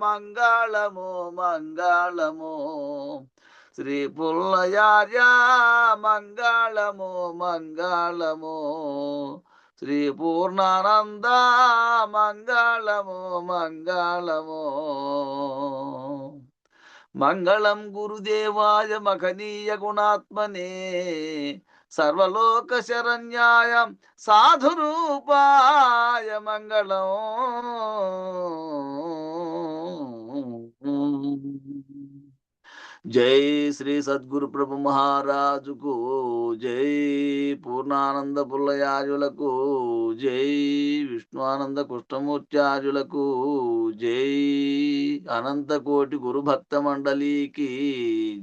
మంగళమో మంగళమో. శ్రీ పుల్లయార్య మంగళమో మంగళమో. శ్రీ పూర్ణానంద మంగళమో మంగళమో. మంగళం గురుదేవాయ మహనీయ గుణాత్మనే సర్వలోక శరణ్యాయ సాధురూపాయ మంగళం. జై శ్రీ సద్గురు ప్రభు మహారాజుకు జై. పూర్ణానంద పుల్లయాజులకు జై. విష్ణువానంద కృష్ణమూర్త్యాజులకు జై. అనంత కోటి గురు భక్త మండలికి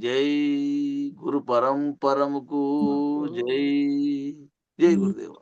జై. గురు పరంపరముకు జై. జై గురుదేవ.